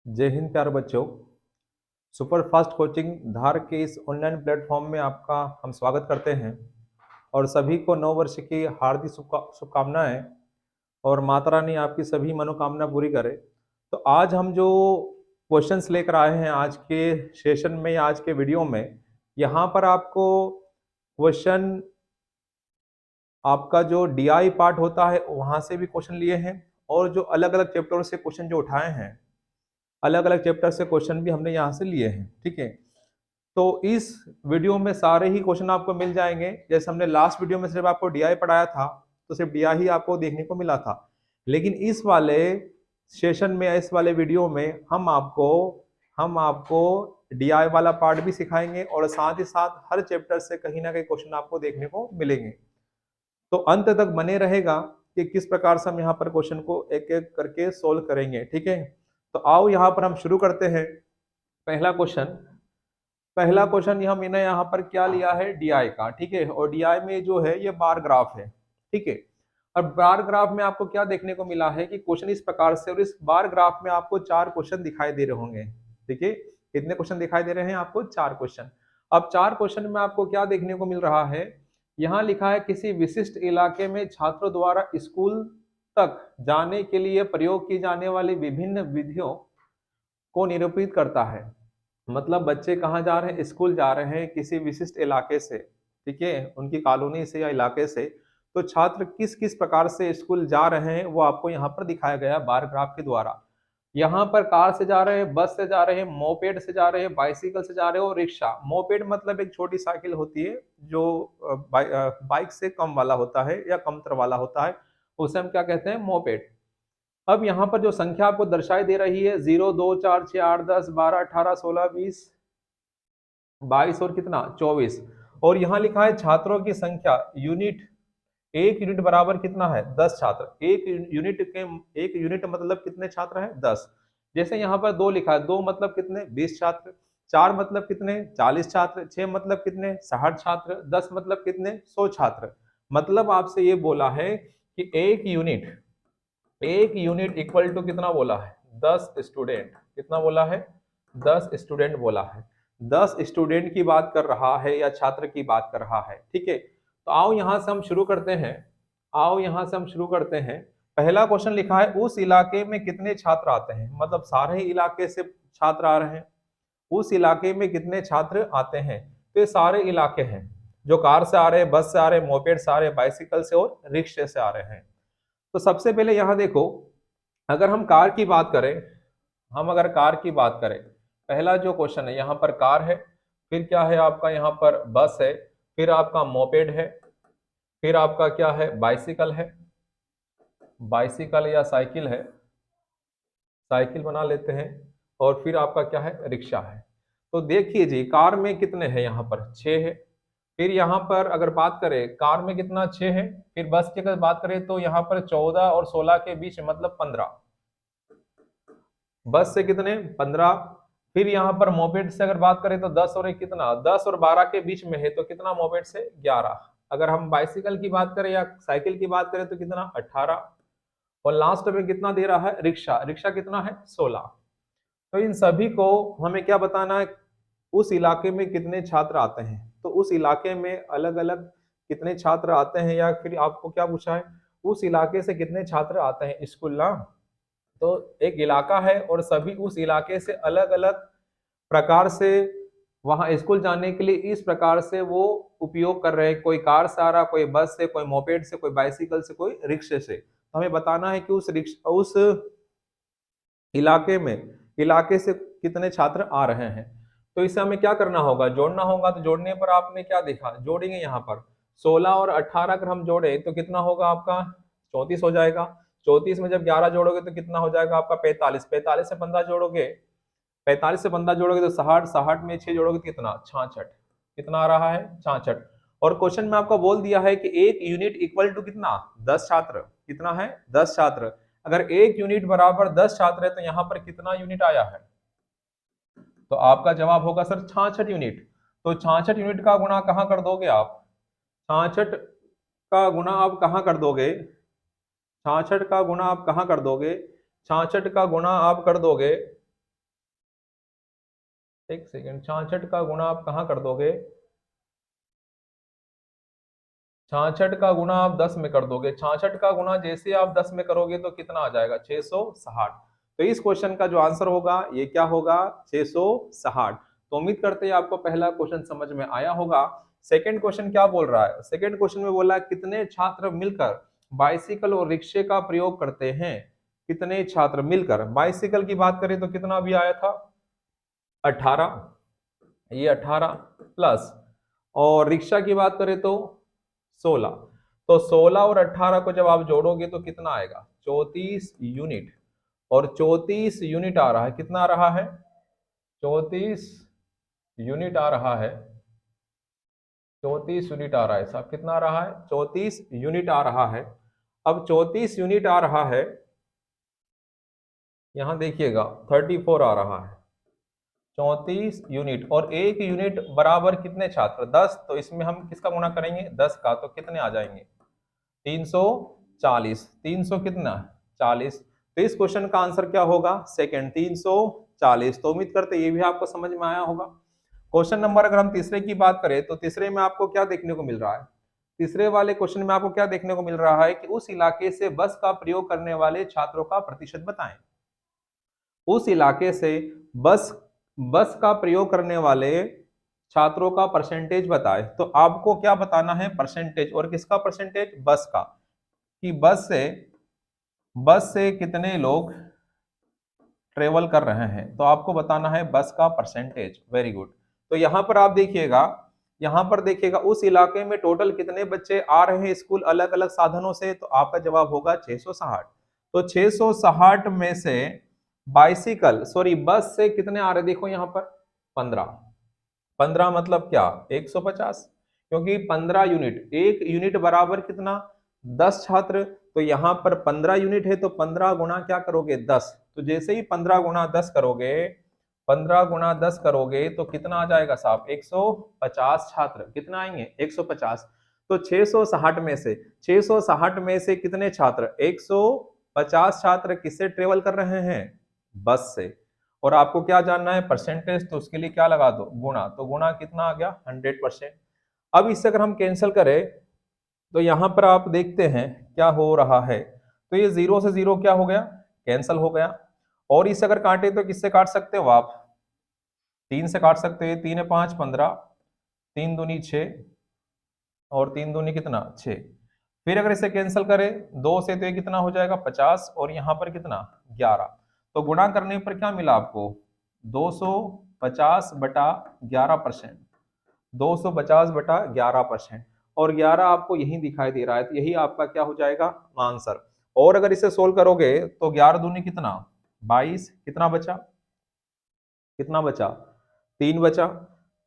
जय हिंद प्यारे बच्चों। सुपर फास्ट कोचिंग धार के इस ऑनलाइन प्लेटफॉर्म में आपका हम स्वागत करते हैं और सभी को नव वर्ष की हार्दिक शुभकामनाएं और माता रानी आपकी सभी मनोकामना पूरी करे। तो आज हम जो क्वेश्चंस लेकर आए हैं आज के सेशन में या आज के वीडियो में, यहाँ पर आपको क्वेश्चन आपका जो डीआई पार्ट होता है वहां से भी क्वेश्चन लिए हैं और जो अलग अलग चैप्टर से क्वेश्चन जो उठाए हैं, अलग अलग चैप्टर से क्वेश्चन भी हमने यहाँ से लिए हैं। ठीक है, तो इस वीडियो में सारे ही क्वेश्चन आपको मिल जाएंगे। जैसे हमने लास्ट वीडियो में सिर्फ आपको डीआई पढ़ाया था तो सिर्फ डीआई ही आपको देखने को मिला था, लेकिन इस वाले सेशन में, इस वाले वीडियो में हम आपको डीआई वाला पार्ट भी सिखाएंगे और साथ ही साथ हर चैप्टर से कहीं ना कहीं क्वेश्चन आपको देखने को मिलेंगे। तो अंत तक बने रहेगा कि किस प्रकार से हम यहाँ पर क्वेश्चन को एक एक करके सोल्व करेंगे। ठीक है, तो आओ यहाँ पर हम शुरू करते हैं। पहला क्वेश्चन हमने यहाँ पर क्या लिया है, डीआई का। ठीक है, और डीआई में जो है ये बार ग्राफ है। ठीक है, और बार ग्राफ में आपको क्या देखने को मिला है कि क्वेश्चन इस प्रकार से, और इस बार ग्राफ में आपको 4 क्वेश्चन दिखाई दे रहे होंगे। ठीक है, कितने क्वेश्चन दिखाई दे रहे हैं आपको? 4 क्वेश्चन। अब 4 क्वेश्चन में आपको क्या देखने को मिल रहा है, यहाँ लिखा है किसी विशिष्ट इलाके में छात्रों द्वारा स्कूल तक जाने के लिए प्रयोग की जाने वाली विभिन्न विधियों को निरूपित करता है। मतलब बच्चे कहाँ जा रहे हैं? स्कूल जा रहे हैं किसी विशिष्ट इलाके से। ठीक है, उनकी कॉलोनी से या इलाके से। तो छात्र किस किस प्रकार से स्कूल जा रहे हैं वो आपको यहाँ पर दिखाया गया बार ग्राफ के द्वारा। यहाँ पर कार से जा रहे हैं, बस से जा रहे हैं, मोपेड से जा रहे हैं, बाइसिकल से जा रहे हैं और रिक्शा। मोपेड मतलब एक छोटी साइकिल होती है जो बाइक से कम वाला होता है या कमतर वाला होता है, उसे हम क्या कहते हैं? मोपेड। अब यहाँ पर जो संख्या आपको दर्शाई दे रही है 0, 2, 4, 6, 8, 10, 12, 18, 16, 20, 22 और कितना 24। और यहाँ लिखा है छात्रों की संख्या यूनिट, एक यूनिट बराबर कितना है? 10 छात्र। एक यूनिट मतलब कितने छात्र हैं? 10। जैसे यहाँ पर 2 लिखा है, 2 मतलब कितने? 20 छात्र। 4 मतलब कितने? 40 छात्र। 6 मतलब कितने? 60 छात्र। 10 मतलब कितने? 100 छात्र। मतलब आपसे ये बोला है कि एक यूनिट इक्वल टू कितना बोला है? 10 स्टूडेंट। कितना बोला है? 10 स्टूडेंट बोला है। 10 स्टूडेंट की बात कर रहा है या छात्र की बात कर रहा है। ठीक है, तो आओ यहां से हम शुरू करते हैं। पहला क्वेश्चन लिखा है उस इलाके में कितने छात्र आते हैं। मतलब सारे ही इलाके से छात्र आ रहे हैं। उस इलाके में कितने छात्र आते हैं? तो ये सारे इलाके हैं जो कार से आ रहे हैं, बस से आ रहे हैं, मोपेड से आ रहे हैं, बाइसिकल से और रिक्शे से आ रहे हैं। तो सबसे पहले यहाँ देखो, अगर हम कार की बात करें, अगर कार की बात करें, पहला जो क्वेश्चन है यहाँ पर कार है, फिर क्या है आपका यहाँ पर बस है, फिर आपका मोपेड है, फिर आपका क्या है? बाइसिकल है, बाइसिकल या साइकिल है, साइकिल बना लेते हैं, और फिर आपका क्या है? रिक्शा है। तो देखिए जी, कार में कितने हैं? यहाँ पर 6 है। फिर यहाँ पर अगर बात करें कार में कितना? 6 है। फिर बस की अगर बात करें तो यहाँ पर 14 और 16 के बीच मतलब 15। बस से कितने? 15। फिर यहाँ पर मोपेड से अगर बात करें तो 10 और एक कितना? 10 और 12 के बीच में है तो कितना? मोपेड से 11। अगर हम बाइसिकल की बात करें या साइकिल की बात करें तो कितना? 18। और लास्ट में कितना दे रहा है? रिक्शा। रिक्शा कितना है? 16। तो इन सभी को हमें क्या बताना है? उस इलाके में कितने छात्र आते हैं। तो उस इलाके में अलग अलग कितने छात्र आते हैं, या फिर आपको क्या पूछा है? उस इलाके से कितने छात्र आते हैं स्कूल ना। तो एक इलाका है और सभी उस इलाके से अलग अलग प्रकार से वहां स्कूल जाने के लिए इस प्रकार से वो उपयोग कर रहे हैं। कोई कार से आ रहा, कोई बस से, कोई मोपेड से, कोई बाइसिकल से, कोई रिक्शे से। तो हमें बताना है कि उस इलाके से कितने छात्र आ रहे हैं। तो इसे हमें क्या करना होगा? जोड़ना होगा। तो जोड़ने पर आपने क्या देखा? जोड़ेंगे यहाँ पर 16 और 18 अगर हम जोड़े तो कितना होगा आपका? 34 हो जाएगा। 34 में जब 11 जोड़ोगे तो कितना हो जाएगा आपका? 45। 45 से 15 जोड़ोगे, 45 से 15 जोड़ोगे तो 60। 60 में 6 जोड़ोगे तो कितना? 66। कितना आ रहा है? 66। और क्वेश्चन में आपको बोल दिया है कि एक यूनिट इक्वल टू कितना? 10 छात्र। कितना है? 10 छात्र। अगर एक यूनिट बराबर 10 छात्र है तो यहाँ पर कितना यूनिट आया है? तो आपका जवाब होगा सर 66 यूनिट। तो 66 यूनिट का गुणा कहाँ कर दोगे आप? 66 का गुणा आप कहाँ कर दोगे? 66 का गुणा आप कहाँ कर दोगे? 66 का गुणा आप कर दोगे एक सेकेंड, 66 का गुणा आप कहाँ कर दोगे? 66 का गुणा आप 10 में कर दोगे। 66 का गुणा जैसे आप 10 में करोगे तो कितना आ जाएगा? 660। तो इस क्वेश्चन का जो आंसर होगा ये क्या होगा? 660। तो उम्मीद करते हैं आपको पहला क्वेश्चन समझ में आया होगा। सेकंड क्वेश्चन क्या बोल रहा है? सेकंड क्वेश्चन में बोला कितने छात्र मिलकर बाइसिकल और रिक्शे का प्रयोग करते हैं? कितने छात्र मिलकर? बाइसिकल की बात करें तो कितना भी आया था? 18, ये 18 प्लस, और रिक्शा की बात करें तो 16। तो 16 और 18 को जब आप जोड़ोगे तो कितना आएगा? 34 यूनिट। और 34 यूनिट आ रहा है, कितना आ रहा है? 34 यूनिट आ रहा है। 34 यूनिट आ रहा है साहब, कितना आ रहा है? 34 यूनिट आ रहा है। अब 34 यूनिट आ रहा है, यहां देखिएगा 34 आ रहा है। 34 यूनिट, और एक यूनिट बराबर कितने छात्र? 10। तो इसमें हम किसका गुणा करेंगे? 10 का। तो कितने आ जाएंगे? 340। 300 कितना? 40। तो इस क्वेश्चन का आंसर क्या होगा? सेकंड, 340। तो उम्मीद करते ये भी आपको समझ में आया होगा। क्वेश्चन नंबर अगर हम तीसरे की बात करें तो तीसरे में आपको क्या देखने को मिल रहा है? तीसरे वाले क्वेश्चन में आपको क्या देखने को मिल रहा है कि उस इलाके से बस का प्रयोग करने वाले छात्रों का प्रतिशत बताएं। उस इलाके से बस बस का प्रयोग करने वाले छात्रों का परसेंटेज बताएं। तो आपको क्या बताना है? परसेंटेज। और किसका परसेंटेज? बस का। कि बस से कितने लोग ट्रेवल कर रहे हैं, तो आपको बताना है बस का परसेंटेज। Very good. तो यहां पर आप देखिएगा, यहां पर देखिएगा उस इलाके में टोटल कितने बच्चे आ रहे हैं स्कूल अलग अलग साधनों से, तो आपका जवाब होगा 660। तो 660 में से बाइसिकल सॉरी बस से कितने आ रहे? देखो यहां पर 15। 15 मतलब क्या? 150। क्योंकि 15 यूनिट, एक यूनिट बराबर कितना? 10 छात्र। तो यहां पर 15 यूनिट है तो 15 गुना क्या करोगे? 10। तो जैसे ही 15 गुना 10 करोगे, 15 गुना 10 करोगे तो कितना आ जाएगा साहब? 150 छात्र। कितना आएंगे? 150। तो 660 में से 660 में से कितने छात्र? 150 छात्र किससे ट्रेवल कर रहे हैं? बस से। और आपको क्या जानना है? परसेंटेज। तो उसके लिए क्या लगा दो? गुणा। तो गुणा कितना आ गया? 100%। अब इससे अगर हम कैंसिल करें तो यहां पर आप देखते हैं क्या हो रहा है। तो ये 0 से 0 क्या हो गया? कैंसिल हो गया। और इसे अगर काटे तो किससे काट सकते हो आप? 3 से काट सकते हो। 3 है 5 15, 3 दूनी 6, और 3 दूनी कितना? 6। फिर अगर इसे कैंसिल करें 2 से तो ये कितना हो जाएगा? 50, और यहाँ पर कितना? 11। तो गुणा करने पर क्या मिला आपको? 250 बटा 11%। 250 बटा 11%। और 11 आपको यही दिखाई दे रहा है, तो यही आपका क्या हो जाएगा? आंसर। और अगर इसे सोल्व करोगे तो 11 दूनी कितना? 22। कितना बचा? कितना बचा? 3 बचा।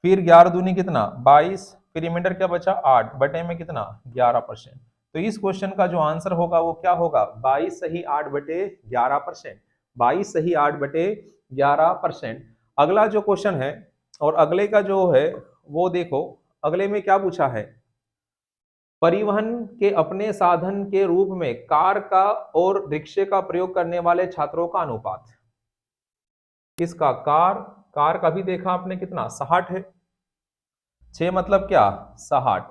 फिर 11 दूनी कितना? 22। फिर रिमाइंडर क्या बचा? 8 बटे में कितना? 11%। तो इस क्वेश्चन का जो आंसर होगा वो क्या होगा? 22 सही 8 बटे 11%। 22 सही 8 बटे 11%। अगला जो क्वेश्चन है, और अगले का जो है वो देखो, अगले में क्या पूछा है? परिवहन के अपने साधन के रूप में कार का और रिक्शे का प्रयोग करने वाले छात्रों का अनुपात। किसका? कार का भी देखा आपने कितना? 60 है। 6 मतलब क्या? 60।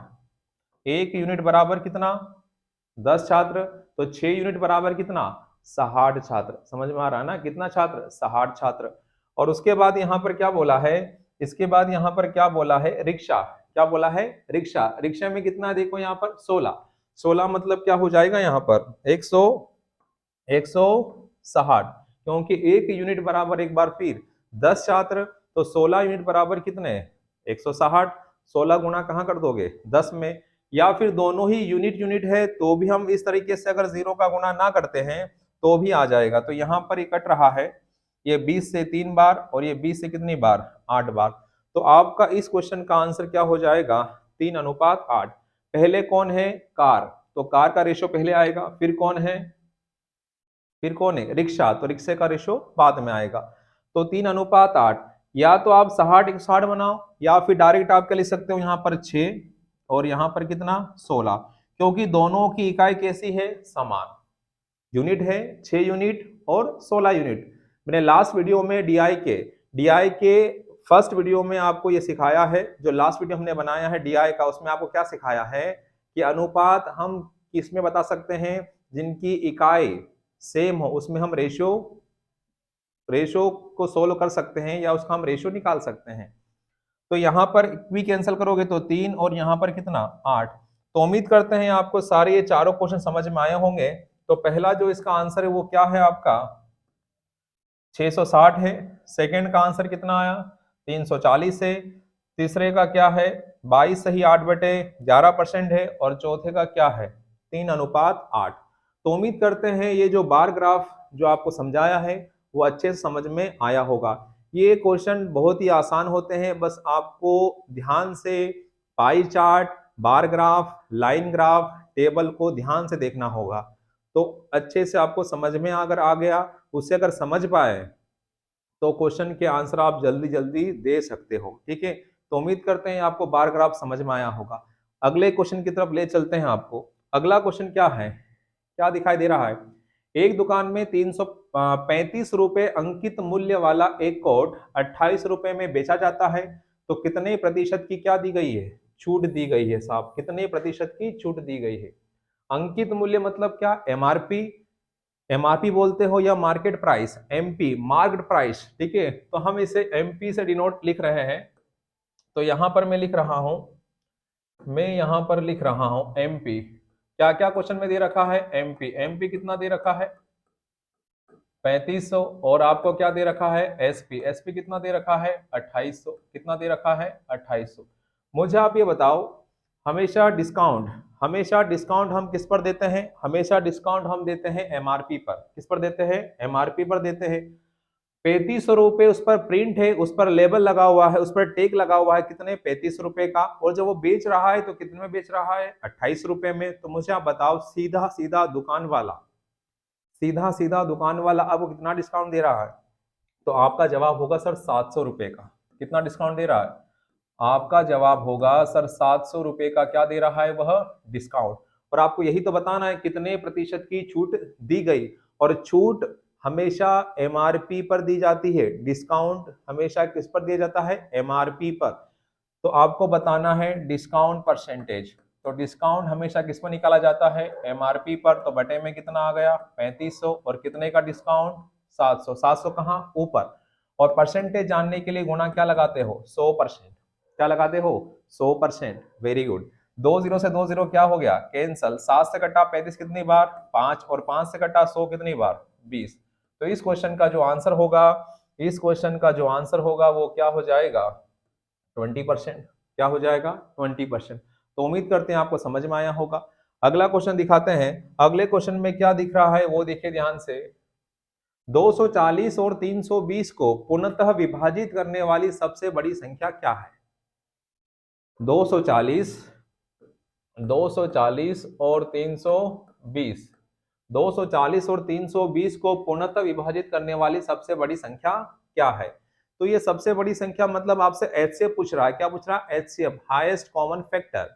एक यूनिट बराबर कितना? 10 छात्र। तो 6 यूनिट बराबर कितना? 60 छात्र। समझ में आ रहा है ना? कितना छात्र? 60 छात्र। और उसके बाद यहां पर क्या बोला है? इसके बाद यहां पर क्या बोला है? रिक्शा। क्या बोला है? रिक्शा। रिक्शा में कितना? देखो यहां पर 16। 16 मतलब क्या हो जाएगा यहां पर? 160। क्योंकि एक यूनिट बराबर, एक बार फिर 10 छात्र, तो 16 यूनिट बराबर कितने? 160। 16 गुना कहां कर दोगे? 10 में। या फिर दोनों ही यूनिट यूनिट है तो भी हम इस तरीके से अगर 0 का गुना ना करते हैं तो भी आ जाएगा। तो यहां पर ये कट रहा है, ये 20 से 3 बार, और ये 20 से कितनी बार? 8 बार। तो आपका इस क्वेश्चन का आंसर क्या हो जाएगा? 3:8। पहले कौन है? कार। तो कार का रेशो पहले आएगा। फिर कौन है? फिर कौन है? रिक्शा। तो रिक्शे का रेशो बाद में आएगा। तो 3:8। या तो आप 60 बनाओ, या फिर डायरेक्ट आप क्या लिख सकते हो? यहाँ पर 6, और यहाँ पर कितना? 16। क्योंकि दोनों की इकाई कैसी है? समान। यूनिट है 6 यूनिट और 16 यूनिट। मैंने लास्ट वीडियो में डीआई के फर्स्ट वीडियो में आपको ये सिखाया है, जो लास्ट वीडियो हमने बनाया है डीआई का, उसमें आपको क्या सिखाया है कि अनुपात हम किसमें बता सकते हैं, जिनकी इकाई सेम हो उसमें हम रेशियो रेशो को सोल्व कर सकते हैं या उसका हम रेशियो निकाल सकते हैं। तो यहाँ पर भी कैंसिल करोगे तो 3 और यहाँ पर कितना 8। तो उम्मीद करते हैं आपको सारे ये चारों क्वेश्चन समझ में आए होंगे। तो पहला जो इसका आंसर है वो क्या है आपका 660 है। सेकंड का आंसर कितना आया 340 है। तीसरे का क्या है 22 सही 8/11% है। और चौथे का क्या है 3:8। तो उम्मीद करते हैं ये जो बार ग्राफ जो आपको समझाया है वो अच्छे से समझ में आया होगा। ये क्वेश्चन बहुत ही आसान होते हैं, बस आपको ध्यान से pie chart, bar graph, line graph, table को ध्यान से देखना होगा। तो अच्छे से आपको समझ में अगर आ गया, उससे अगर समझ पाए तो क्वेश्चन के आंसर आप जल्दी जल्दी दे सकते हो। ठीक है, तो उम्मीद करते हैं आपको बार ग्राफ समझ में आया होगा। अगले क्वेश्चन की तरफ ले चलते हैं आपको। अगला क्वेश्चन क्या है, क्या दिखाई दे रहा है, एक दुकान में 335 रुपए अंकित मूल्य वाला एक कोट 28 रुपए में बेचा जाता है, तो कितने प्रतिशत की क्या दी गई है, छूट दी गई है साहब, कितने प्रतिशत की छूट दी गई है। अंकित मूल्य मतलब क्या, एमआरपी, एमआरपी बोलते हो या market price, MP market price. ठीक है, तो हम इसे एमपी से डिनोट लिख रहे हैं। तो यहां पर मैं लिख रहा हूं, मैं यहां पर लिख रहा हूं एमपी। क्या क्या क्वेश्चन में दे रखा है, एमपी, एमपी कितना दे रखा है 3500। और आपको क्या दे रखा है एसपी, एसपी कितना दे रखा है 2800, कितना दे रखा है 2800। मुझे आप ये बताओ, हमेशा डिस्काउंट, हमेशा डिस्काउंट हम किस पर देते हैं, हमेशा डिस्काउंट हम देते हैं एमआरपी पर। किस पर देते हैं, एमआरपी पर देते हैं। 3500 रुपए उस पर प्रिंट है, उस पर लेबल लगा हुआ है, उस पर टेग लगा हुआ है, कितने 35 रुपए का। और जब वो बेच रहा है तो कितने में बेच रहा है 28 रुपए में। तो मुझे आप बताओ, सीधा सीधा दुकान वाला, सीधा सीधा दुकान वाला अब कितना डिस्काउंट दे रहा है। तो आपका जवाब होगा सर 700 रुपए का। कितना डिस्काउंट दे रहा है, आपका जवाब होगा सर 700 रुपए का क्या दे रहा है वह डिस्काउंट। और आपको यही तो बताना है कितने प्रतिशत की छूट दी गई। और छूट हमेशा एमआरपी पर दी जाती है, डिस्काउंट हमेशा किस पर दिया जाता है, एमआरपी पर। तो आपको बताना है डिस्काउंट परसेंटेज। तो डिस्काउंट हमेशा किस पर निकाला जाता है, एमआरपी पर। तो बटे में कितना आ गया 3500, और कितने का डिस्काउंट 700, 700 कहाँ ऊपर। और परसेंटेज जानने के लिए गुणा क्या लगाते हो 100%, क्या लगाते हो 100%। Very good. 20 से 20 क्या हो गया कैंसल, 7 से कटा 35 कितनी बार 5, और 5 से कटा 100 कितनी बार 20। तो इस क्वेश्चन का जो आंसर होगा, इस क्वेश्चन का जो आंसर होगा वो क्या हो जाएगा 20%। क्या हो जाएगा 20%। तो उम्मीद करते हैं आपको समझ में आया होगा। अगला क्वेश्चन दिखाते हैं। अगले क्वेश्चन में क्या दिख रहा है वो देखिए ध्यान से। 240 और 320 को पूर्णतः विभाजित करने वाली सबसे बड़ी संख्या क्या है। 240, 240 और 320, 240 और 320 को पूर्णतः विभाजित करने वाली सबसे बड़ी संख्या क्या है। तो ये सबसे बड़ी संख्या मतलब आपसे एचसीएफ पूछ रहा है। क्या पूछ रहा है, HCF, highest common factor,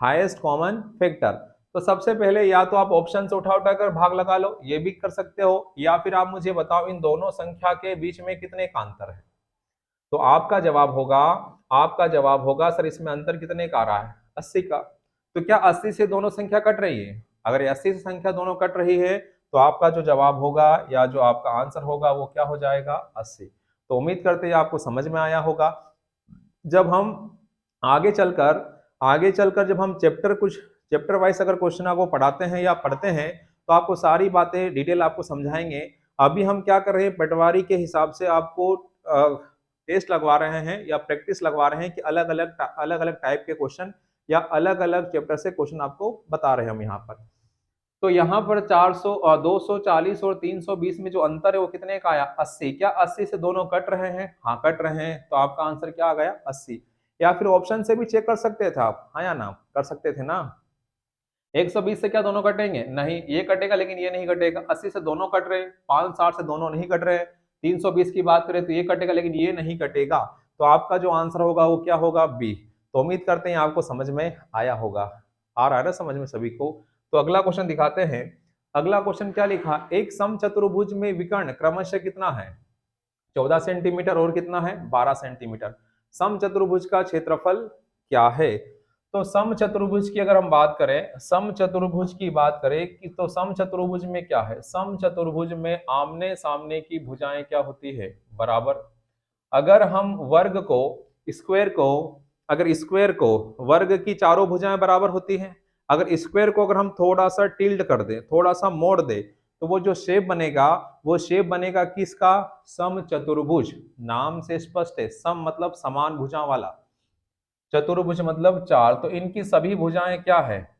highest common factor. तो सबसे पहले या तो आप ऑप्शन से उठा उठाकर भाग लगा लो, ये भी कर सकते हो, या फिर आप मुझे बताओ इन दोनों संख्या के बीच में कितने का अंतर है। तो आपका जवाब होगा, आपका जवाब होगा सर इसमें अंतर कितने का आ रहा है 80 का। तो क्या 80 से दोनों संख्या कट रही है, अगर 80 से संख्या दोनों कट रही है तो आपका जो जवाब होगा या जो आपका आंसर होगा वो क्या हो जाएगा 80। तो उम्मीद करते हैं आपको समझ में आया होगा। जब हम आगे चलकर जब हम चैप्टर वाइज अगर क्वेश्चन आपको पढ़ाते हैं या पढ़ते हैं तो आपको सारी बातें डिटेल आपको समझाएंगे। अभी हम क्या कर रहे हैं, पटवारी के हिसाब से आपको टेस्ट लगवा रहे हैं या प्रैक्टिस लगवा रहे हैं कि अलग अलग टाइप के क्वेश्चन या अलग अलग चैप्टर से क्वेश्चन आपको बता रहे हैं हम यहाँ पर। तो यहाँ पर 400 और 240 और 320 में जो अंतर है वो कितने का आया 80। क्या 80 से दोनों कट रहे हैं, हाँ कट रहे हैं। तो आपका आंसर क्या आ गया 80। या फिर ऑप्शन से भी चेक कर सकते थे आप, हाँ या ना, कर सकते थे ना। 120 से क्या दोनों कटेंगे, नहीं ये कटेगा लेकिन ये नहीं कटेगा। 80 से दोनों कट रहे, 560 से दोनों नहीं कट रहे। 320 की बात करें तो ये कटेगा लेकिन ये नहीं कटेगा। तो आपका जो आंसर होगा वो क्या होगा बी। तो उम्मीद करते हैं आपको समझ में आया होगा, आ रहा है ना समझ में सभी को। तो अगला क्वेश्चन दिखाते हैं। अगला क्वेश्चन क्या लिखा, एक समचतुर्भुज में विकर्ण क्रमशः कितना है 14 सेंटीमीटर और कितना है 12 सेंटीमीटर। समचतुर्भुज का क्षेत्रफल क्या है? तो समचतुर्भुज की अगर हम बात करें, समचतुर्भुज की बात करें कि तो समचतुर्भुज में क्या है, समचतुर्भुज में आमने सामने की भुजाएं क्या होती है बराबर। अगर हम वर्ग को स्क्वायर को अगर स्क्वायर को वर्ग की चारों भुजाएं बराबर होती हैं, अगर स्क्वायर को अगर हम थोड़ा सा टिल्ड कर दें, थोड़ा सा मोड़ दे, तो वो जो शेप बनेगा वो शेप बनेगा किसका? समचतुर्भुज। नाम से स्पष्ट है, सम मतलब समान भुजा वाला, चतुर्भुज मतलब चार। तो इनकी सभी भुजाएं क्या है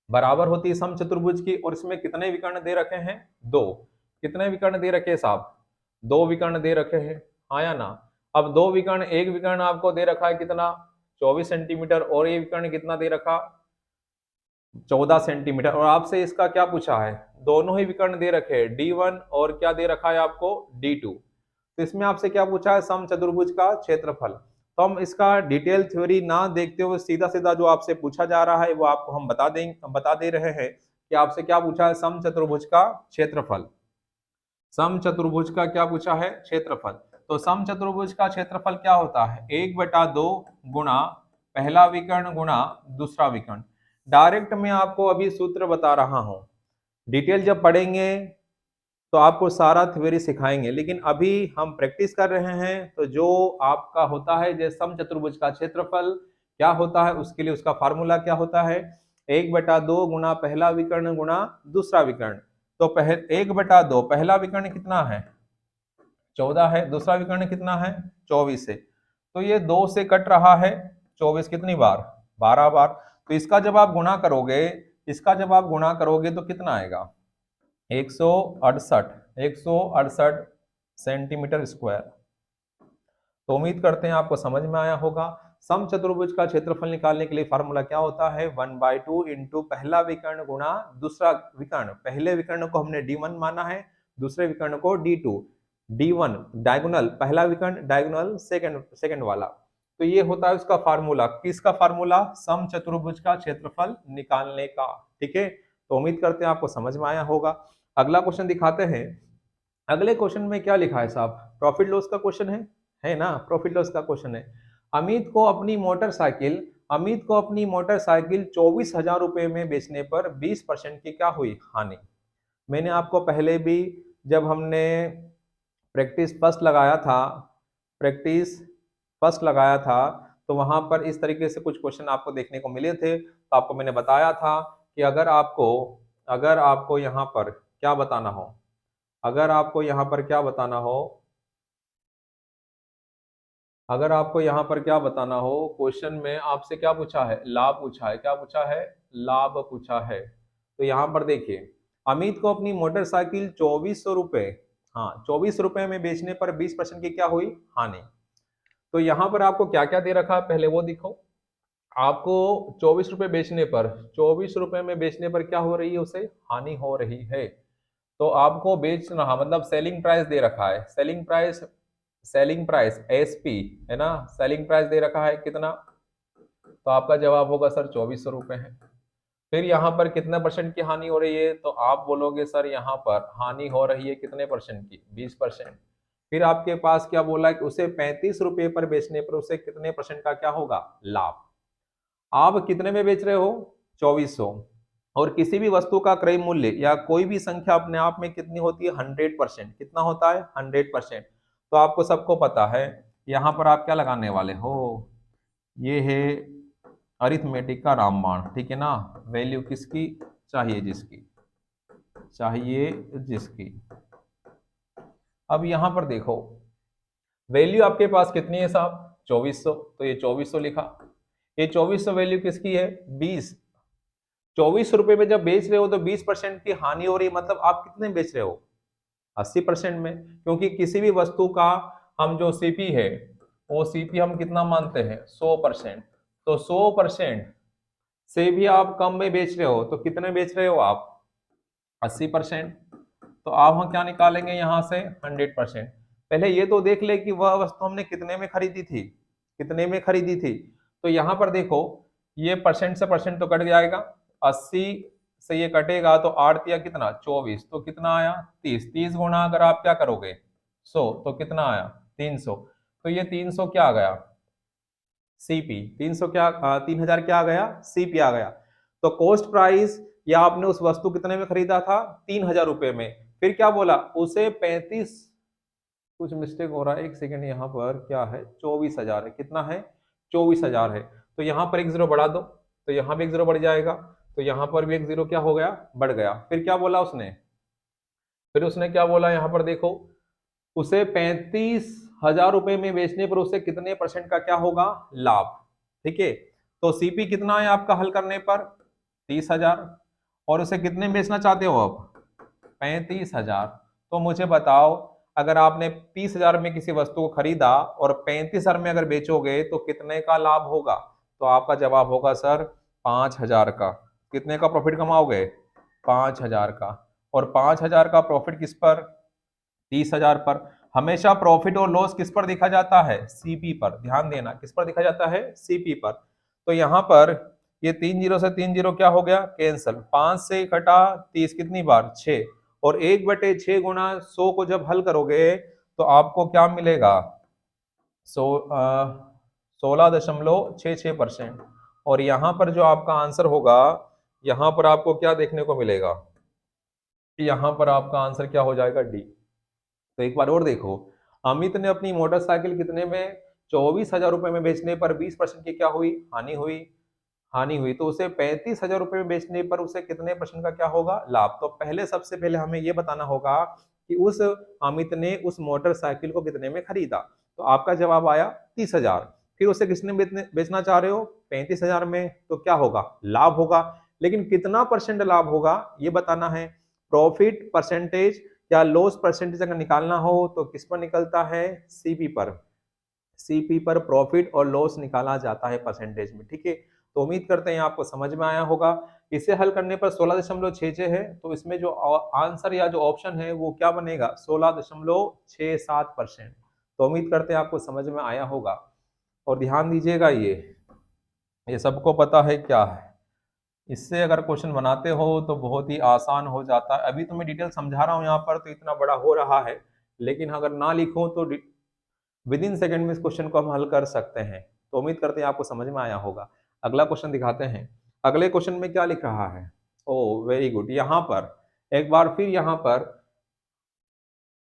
बराबर होती है समचतुर्भुज की। और इसमें कितने विकर्ण दे रखे हैं? दो। कितने विकर्ण दे रखे हैं साहब? दो विकर्ण दे रखे हैं, हाँ या ना? अब दो विकर्ण, एक विकर्ण आपको दे रखा है कितना 24 सेंटीमीटर और ये विकर्ण कितना दे रखा 14 सेंटीमीटर। और आपसे इसका क्या पूछा है? दोनों ही विकर्ण दे रखे हैं D1 और क्या दे रखा है आपको D2। तो इसमें आपसे क्या पूछा है? समचतुर्भुज का क्षेत्रफल। तो हम इसका डिटेल थ्योरी ना देखते हुए सीधा सीधा जो आपसे पूछा जा रहा है वो आपको हम बता दे रहे हैं कि आपसे क्या पूछा है? समचतुर्भुज का क्षेत्रफल। समचतुर्भुज का क्या पूछा है? क्षेत्रफल। तो समचतुर्भुज का क्षेत्रफल क्या होता है? 1/2 गुणा पहला विकर्ण गुणा दूसरा विकर्ण। डायरेक्ट मैं आपको अभी सूत्र बता रहा हूं, डिटेल जब पढ़ेंगे तो आपको सारा थ्योरी सिखाएंगे, लेकिन अभी हम प्रैक्टिस कर रहे हैं। तो जो आपका होता है जैसे समचतुर्भुज का क्षेत्रफल क्या होता है, उसके लिए उसका फार्मूला क्या होता है? 1/2 गुणा पहला विकर्ण गुणा दूसरा विकर्ण। तो 1/2 पहला विकर्ण कितना है? 14 है। दूसरा विकर्ण कितना है? 24 है। तो ये 2 से कट रहा है 24 कितनी बार? 12 बार। तो इसका जब आप गुणा करोगे, तो कितना आएगा? 168 सेंटीमीटर स्क्वायर। तो उम्मीद करते हैं आपको समझ में आया होगा। समचतुर्भुज का क्षेत्रफल निकालने के लिए फार्मूला क्या होता है? 1/2 इंटू पहला विकर्ण गुणा दूसरा विकर्ण। पहले विकर्ण को हमने D1 माना है, दूसरे विकर्ण को D2। D1 डायगोनल पहला विकर्ण, डायगोनल सेकंड वाला। तो ये होता है उसका फार्मूला। किसका फार्मूला? समचतुर्भुज का क्षेत्रफल निकालने का। ठीक है, तो उम्मीद करते हैं आपको समझ में आया होगा। अगला क्वेश्चन दिखाते हैं। अगले क्वेश्चन में क्या लिखा है साहब? प्रॉफिट लॉस का क्वेश्चन है ना? प्रॉफिट लॉस का क्वेश्चन है। अमित को अपनी मोटरसाइकिल 24,000 रुपए में बेचने पर 20% की क्या हुई? हानि। मैंने आपको पहले भी जब हमने प्रैक्टिस फर्स्ट लगाया था तो वहां पर इस तरीके से कुछ क्वेश्चन आपको देखने को मिले थे। तो आपको मैंने बताया था कि अगर आपको यहाँ पर क्या बताना हो, अगर आपको यहाँ पर क्या बताना हो, क्वेश्चन में आपसे क्या पूछा है? लाभ पूछा है। क्या पूछा है? लाभ पूछा है। तो यहाँ पर देखिए, अमित को अपनी मोटरसाइकिल 2400 रुपए, हाँ 24 रुपए में बेचने पर 20% की क्या हुई? हानि। तो यहाँ पर आपको क्या क्या दे रखा है पहले वो दिखो। आपको 24 रुपए बेचने पर, 24 रुपए में बेचने पर क्या हो रही है? उसे हानि हो रही है। तो आपको बेचना मतलब सेलिंग प्राइस दे रखा है, सेलिंग प्राइस एसपी है ना, सेलिंग प्राइस दे रखा है कितना? तो आपका जवाब होगा सर 2400 रुपए है। फिर यहाँ पर कितने परसेंट की हानि हो रही है? तो आप बोलोगे सर यहाँ पर हानि हो रही है कितने परसेंट की? 20%। फिर आपके पास क्या बोला कि उसे 35 रुपए पर बेचने पर उसे कितने परसेंट का क्या होगा? लाभ। आप कितने में बेच रहे हो? 2400। और किसी भी वस्तु का क्रय मूल्य या कोई भी संख्या अपने आप में कितनी होती है? 100%। कितना होता है? 100%। तो आपको सबको पता है, यहाँ पर आप क्या लगाने वाले हो? ये है अरिथमेटिक का रामबाण, ठीक है ना? वैल्यू किसकी चाहिए? जिसकी। अब यहाँ पर देखो, वैल्यू आपके पास कितनी है साहब? 2400। तो ये 2400 लिखा। ये 2400 वैल्यू किसकी है? 20। 24 रुपए में जब बेच रहे हो तो 20% की हानि हो रही है, मतलब आप कितने बेच रहे हो? 80% में। क्योंकि किसी भी वस्तु का हम जो सीपी है वो सीपी हम कितना मानते हैं? 100%। तो 100% से भी आप कम में बेच रहे हो तो कितने बेच रहे हो आप? 80%। तो आप हम क्या निकालेंगे यहाँ से? 100%। पहले ये तो देख ले कि वह वस्तु हमने कितने में खरीदी थी। तो यहाँ पर देखो, ये परसेंट से परसेंट तो कट जाएगा, 80 से ये कटेगा तो 8 या कितना 24, तो कितना आया 30। 30 गुना अगर आप क्या करोगे 100 तो कितना आया 300। तो ये 300 क्या आ गया सीपी, 300 क्या 3000 क्या आ गया सीपी आ गया। तो कॉस्ट प्राइस या आपने उस वस्तु कितने में खरीदा था 3000 रुपए में, फिर क्या बोला उसे 35, कुछ मिस्टेक हो रहा है एक सेकंड, यहाँ पर क्या है 24,000 है, कितना है 24,000 है। तो यहाँ पर एक जीरो बढ़ा दो, तो यहाँ भी एक जीरो बढ़ जाएगा, तो यहाँ पर भी एक जीरो क्या हो गया बढ़ गया। फिर क्या बोला उसने, फिर उसने क्या बोला यहाँ पर देखो, उसे 35,000 रुपए में बेचने पर उसे कितने परसेंट का क्या होगा लाभ। ठीक है, तो सीपी कितना है आपका हल करने पर 30,000, और उसे कितने में बेचना चाहते हो आप 35,000। तो मुझे बताओ अगर आपने 30,000 में किसी वस्तु को खरीदा और 35,000 में अगर बेचोगे तो कितने का लाभ होगा। तो आपका जवाब होगा सर 5,000 का। कितने का प्रॉफिट कमाओगे 5,000 का। और 5,000 का प्रॉफिट किस पर 30,000 पर। हमेशा प्रॉफिट और लॉस किस पर देखा जाता है सीपी पर, ध्यान देना किस पर देखा जाता है सीपी पर। तो यहाँ पर ये 3 जीरो से 3 जीरो क्या हो गया कैंसल, 5 से कटा 30 कितनी बार 6, और 1/6 गुना 100 को जब हल करोगे तो आपको क्या मिलेगा 16.66%। और यहाँ पर जो आपका आंसर होगा, यहाँ पर आपको क्या देखने को मिलेगा, यहाँ पर आपका आंसर क्या हो जाएगा डी। तो एक बार और देखो, अमित ने अपनी मोटरसाइकिल कितने में 24,000 रुपए में बेचने पर 20% की क्या हुई हानि हुई, हानि हुई। तो उसे 35,000 रुपए में बेचने पर उसे कितने परसेंट का क्या होगा लाभ। तो पहले सबसे पहले हमें यह बताना होगा कि उस अमित ने उस मोटरसाइकिल को कितने में खरीदा। तो आपका जवाब आया 30,000, फिर उसे किसने बेचना चाह रहे हो 35,000 में, तो क्या होगा लाभ होगा। लेकिन कितना परसेंट लाभ होगा ये बताना है। प्रॉफिट परसेंटेज या लॉस परसेंटेज अगर निकालना हो तो किस पर निकलता है सीपी पर, सीपी पर प्रॉफिट और लॉस निकाला जाता है परसेंटेज में। ठीक है, तो उम्मीद करते हैं आपको समझ में आया होगा। इसे हल करने पर 16.66 है, तो इसमें जो आंसर या जो ऑप्शन है वो क्या बनेगा 16.67%। तो उम्मीद करते हैं आपको समझ में आया होगा। और ध्यान दीजिएगा ये सबको पता है क्या है, इससे अगर क्वेश्चन बनाते हो तो बहुत ही आसान हो जाता है। अभी तो मैं डिटेल समझा रहा हूँ यहाँ पर तो इतना बड़ा हो रहा है, लेकिन अगर ना लिखो तो विद इन सेकेंड में इस क्वेश्चन को हम हल कर सकते हैं। तो उम्मीद करते हैं आपको समझ में आया होगा। अगला क्वेश्चन दिखाते हैं। अगले क्वेश्चन में क्या लिख रहा है, ओ वेरी गुड। यहाँ पर एक बार फिर यहाँ पर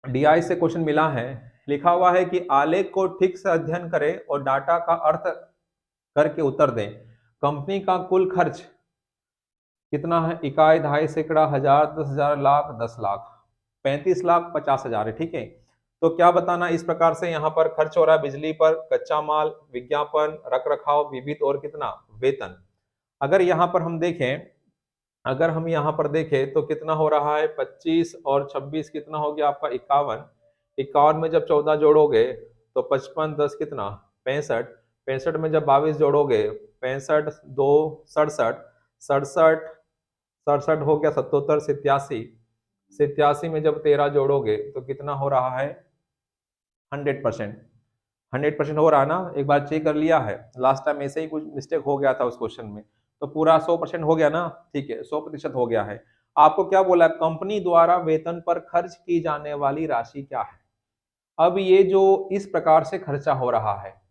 डीआई से क्वेश्चन मिला है, लिखा हुआ है कि आलेख को ठीक से अध्ययन करें और डाटा का अर्थ करके उत्तर दें। कंपनी का कुल खर्च कितना है, इकाई, दहाई, सैकड़ा, हजार, 10,000, लाख, 10 लाख, 35 लाख, 50,000 है। ठीक है, तो क्या बताना इस प्रकार से यहाँ पर खर्च हो रहा है बिजली पर, कच्चा माल, विज्ञापन, रख रखाव, विविध और कितना वेतन। अगर यहाँ पर हम देखें, अगर हम यहाँ पर देखें तो कितना हो रहा है 25 और 26 कितना हो गया आपका 51, 51 में जब 14 जोड़ोगे तो 55 10 कितना 65, 65 में जब 22 जोड़ोगे 65 2 67, 67 67 हो गया 77, 87, 87 में जब 13 जोड़ोगे तो कितना हो रहा है 100%। 100% हो रहा है ना, एक बार चेक कर लिया है, लास्ट टाइम ऐसे ही कुछ मिस्टेक हो गया था उस क्वेश्चन में। तो पूरा 100% हो गया ना, ठीक है 100% हो गया है। आपको क्या बोला, कंपनी द्वारा वेतन पर खर्च की जाने वाली राशि क्या है। अब ये जो इस प्रकार से खर्चा हो रहा है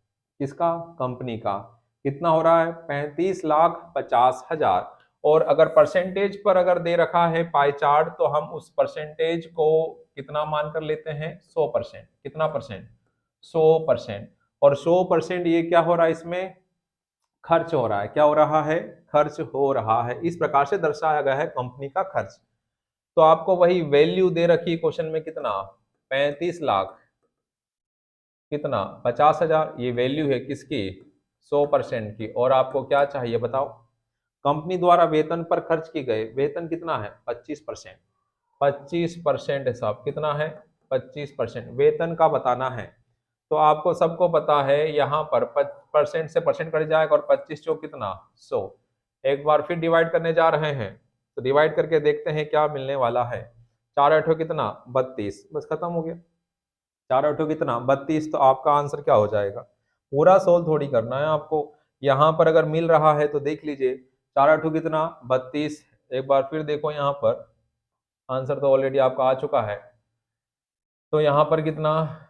किसका, कंपनी का, कितना हो रहा है 35,50,000। और अगर परसेंटेज पर अगर दे रखा है पाई चार्ट तो हम उस परसेंटेज को कितना मान कर लेते हैं 100%। कितना परसेंट 100%। और 100% ये क्या हो रहा है इसमें खर्च हो रहा है, क्या हो रहा है खर्च हो रहा है। इस प्रकार से दर्शाया गया है कंपनी का खर्च। तो आपको वही वैल्यू दे रखी क्वेश्चन में कितना 35 लाख कितना 50,000, ये वैल्यू है किसकी 100% की। और आपको क्या चाहिए बताओ, कंपनी द्वारा वेतन पर खर्च की गए, वेतन कितना है 25%, 25% है साहब, कितना है 25% वेतन का बताना है। तो आपको सबको पता है यहाँ पर परसेंट से परसेंट कट जाएगा और 25 चौक कितना 100। एक बार फिर डिवाइड करने जा रहे हैं, तो डिवाइड करके देखते हैं क्या मिलने वाला है। 4 8 कितना 32, बस खत्म हो गया। 4 8 कितना 32, तो आपका आंसर क्या हो जाएगा। पूरा सोल्व थोड़ी करना है आपको, यहाँ पर अगर मिल रहा है तो देख लीजिए 4 8 कितना 32। एक बार फिर देखो यहाँ पर आंसर तो ऑलरेडी आपका आ चुका है। तो यहाँ पर कितना,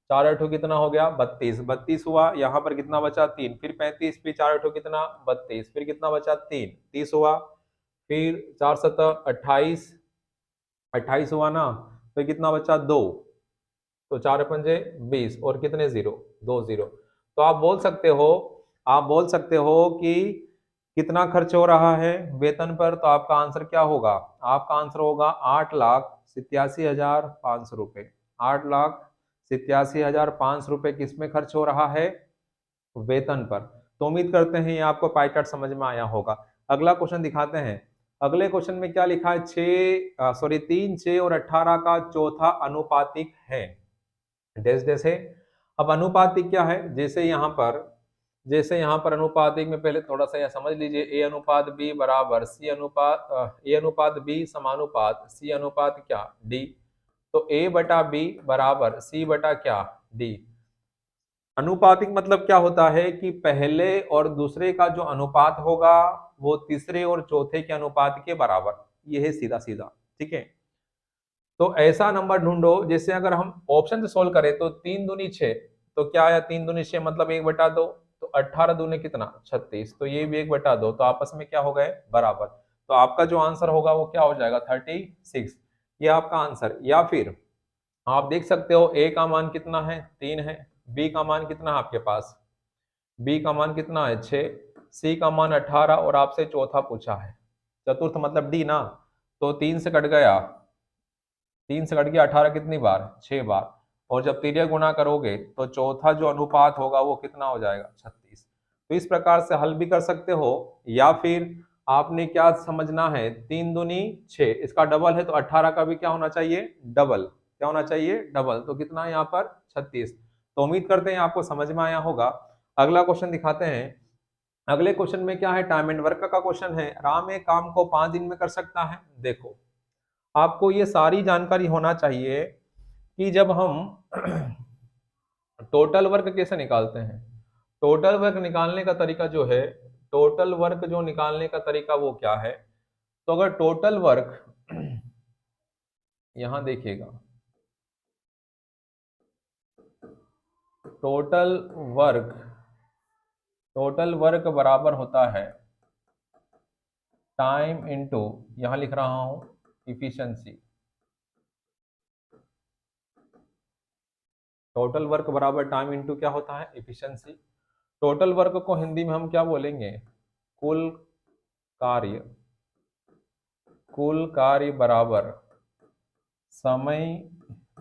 4 8 कितना हो गया 32, 32 हुआ। यहाँ पर कितना बचा 3, फिर 35, फिर 4 8 कितना 32, फिर कितना बचा 3, 30 हुआ। फिर 4 7 28, 28 हुआ ना, तो कितना बचा 2, तो 4 पंजे 20 और कितने जीरो, 2 जीरो। तो आप बोल सकते हो कि कितना खर्च हो रहा है वेतन पर, तो आपका आंसर क्या होगा, आपका आंसर होगा 8,87,500 रुपये। 8,87,500 रुपये किसमें खर्च हो रहा है, वेतन पर। तो उम्मीद करते हैं ये आपको पाई चार्ट समझ में आया होगा। अगला क्वेश्चन दिखाते हैं। अगले क्वेश्चन में क्या लिखा है, 3 6 और 18 का चौथा अनुपातिक है, डैश डैश है। अब अनुपातिक क्या है, जैसे यहाँ पर अनुपातिक में पहले थोड़ा सा यह समझ लीजिए, ए अनुपात बी बराबर सी अनुपात, ए अनुपात बी समानुपात सी अनुपात क्या डी। तो ए बटा बी बराबर सी बटा क्या डी। अनुपातिक मतलब क्या होता है कि पहले और दूसरे का जो अनुपात होगा वो तीसरे और चौथे के अनुपात के बराबर, ये है सीधा सीधा, ठीक है। तो ऐसा नंबर ढूंढो, जैसे अगर हम ऑप्शन से सोल्व करें तो 3 दूनी 6, तो क्या आया 3 दूनी 6 मतलब 1/2, तो 18 दूने कितना 36, तो ये भी 1/2, तो आपस में क्या हो गए बराबर। तो आपका जो आंसर होगा वो क्या हो जाएगा 36, ये आपका आंसर। या फिर आप देख सकते हो ए का मान कितना है 3 है, बी का मान कितना है आपके पास, बी का मान कितना है 6, सी का मान 18 और आपसे चौथा पूछा है, चतुर्थ मतलब डी ना। तो 3 से कट गया, 3 से कट गया 18 कितनी बार 6 बार, और जब तिर्य गुणा करोगे तो चौथा जो अनुपात होगा वो कितना हो जाएगा 36। तो इस प्रकार से हल भी कर सकते हो, या फिर आपने क्या समझना है 3 दूनी 6, इसका डबल है तो 18 का भी क्या होना चाहिए डबल, क्या होना चाहिए डबल, तो कितना है यहाँ पर 36। तो उम्मीद करते हैं आपको समझ में आया होगा। अगला क्वेश्चन दिखाते हैं। अगले क्वेश्चन में क्या है, टाइम एंड वर्क का क्वेश्चन है। राम एक काम को 5 दिन में कर सकता है। देखो आपको ये सारी जानकारी होना चाहिए कि जब हम टोटल वर्क कैसे निकालते हैं। टोटल वर्क निकालने का तरीका जो है, टोटल वर्क जो निकालने का तरीका वो क्या है, तो अगर टोटल वर्क यहां देखिएगा, टोटल वर्क, टोटल वर्क बराबर होता है टाइम इनटू, यहां लिख रहा हूं इफिशिएंसी। टोटल वर्क बराबर टाइम इनटू क्या होता है इफिशिएंसी। टोटल वर्क को हिंदी में हम क्या बोलेंगे, कुल कार्य, कुल कार्य बराबर समय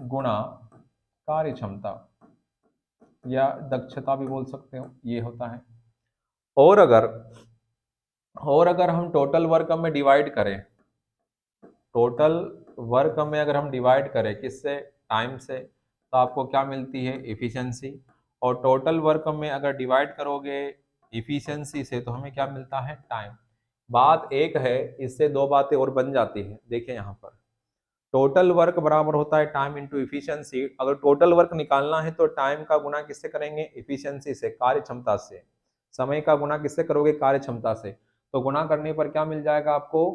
गुणा कार्य क्षमता, या दक्षता भी बोल सकते हो, ये होता है। और अगर हम टोटल वर्क में डिवाइड करें, टोटल वर्क में अगर हम डिवाइड करें किससे, टाइम से, तो आपको क्या मिलती है इफिशिएंसी। और टोटल वर्क में अगर डिवाइड करोगे इफिशिएंसी से तो हमें क्या मिलता है टाइम। बात एक है, इससे दो बातें और बन जाती है। देखिए यहाँ पर टोटल वर्क बराबर होता है टाइम इंटू इफिशियंसी। अगर टोटल वर्क निकालना है तो टाइम का गुना किससे करेंगे इफिशियंसी से, कार्य क्षमता से। समय का गुना किससे करोगे कार्य क्षमता से। तो गुना करने पर क्या मिल जाएगा आपको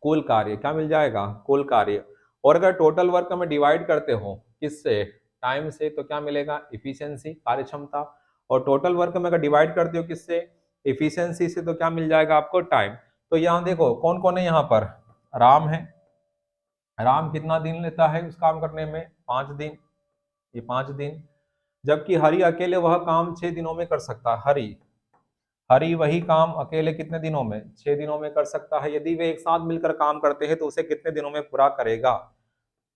कुल कार्य, क्या मिल जाएगा कुल कार्य। और अगर टोटल वर्क में डिवाइड करते हो किससे टाइम से, तो क्या मिलेगा इफिशियंसी कार्य क्षमता। और टोटल वर्क में अगर डिवाइड करते हो किससे इफिशियंसी से, तो क्या मिल जाएगा आपको टाइम। तो यहाँ देखो कौन कौन है, यहाँ पर राम है, राम कितना दिन लेता है उस काम करने में 5 दिन, ये 5 दिन। जबकि हरि अकेले वह काम 6 दिनों में कर सकता है। हरि हरि वही काम अकेले कितने दिनों में 6 दिनों में कर सकता है। यदि वे एक साथ मिलकर काम करते हैं तो उसे कितने दिनों में पूरा करेगा।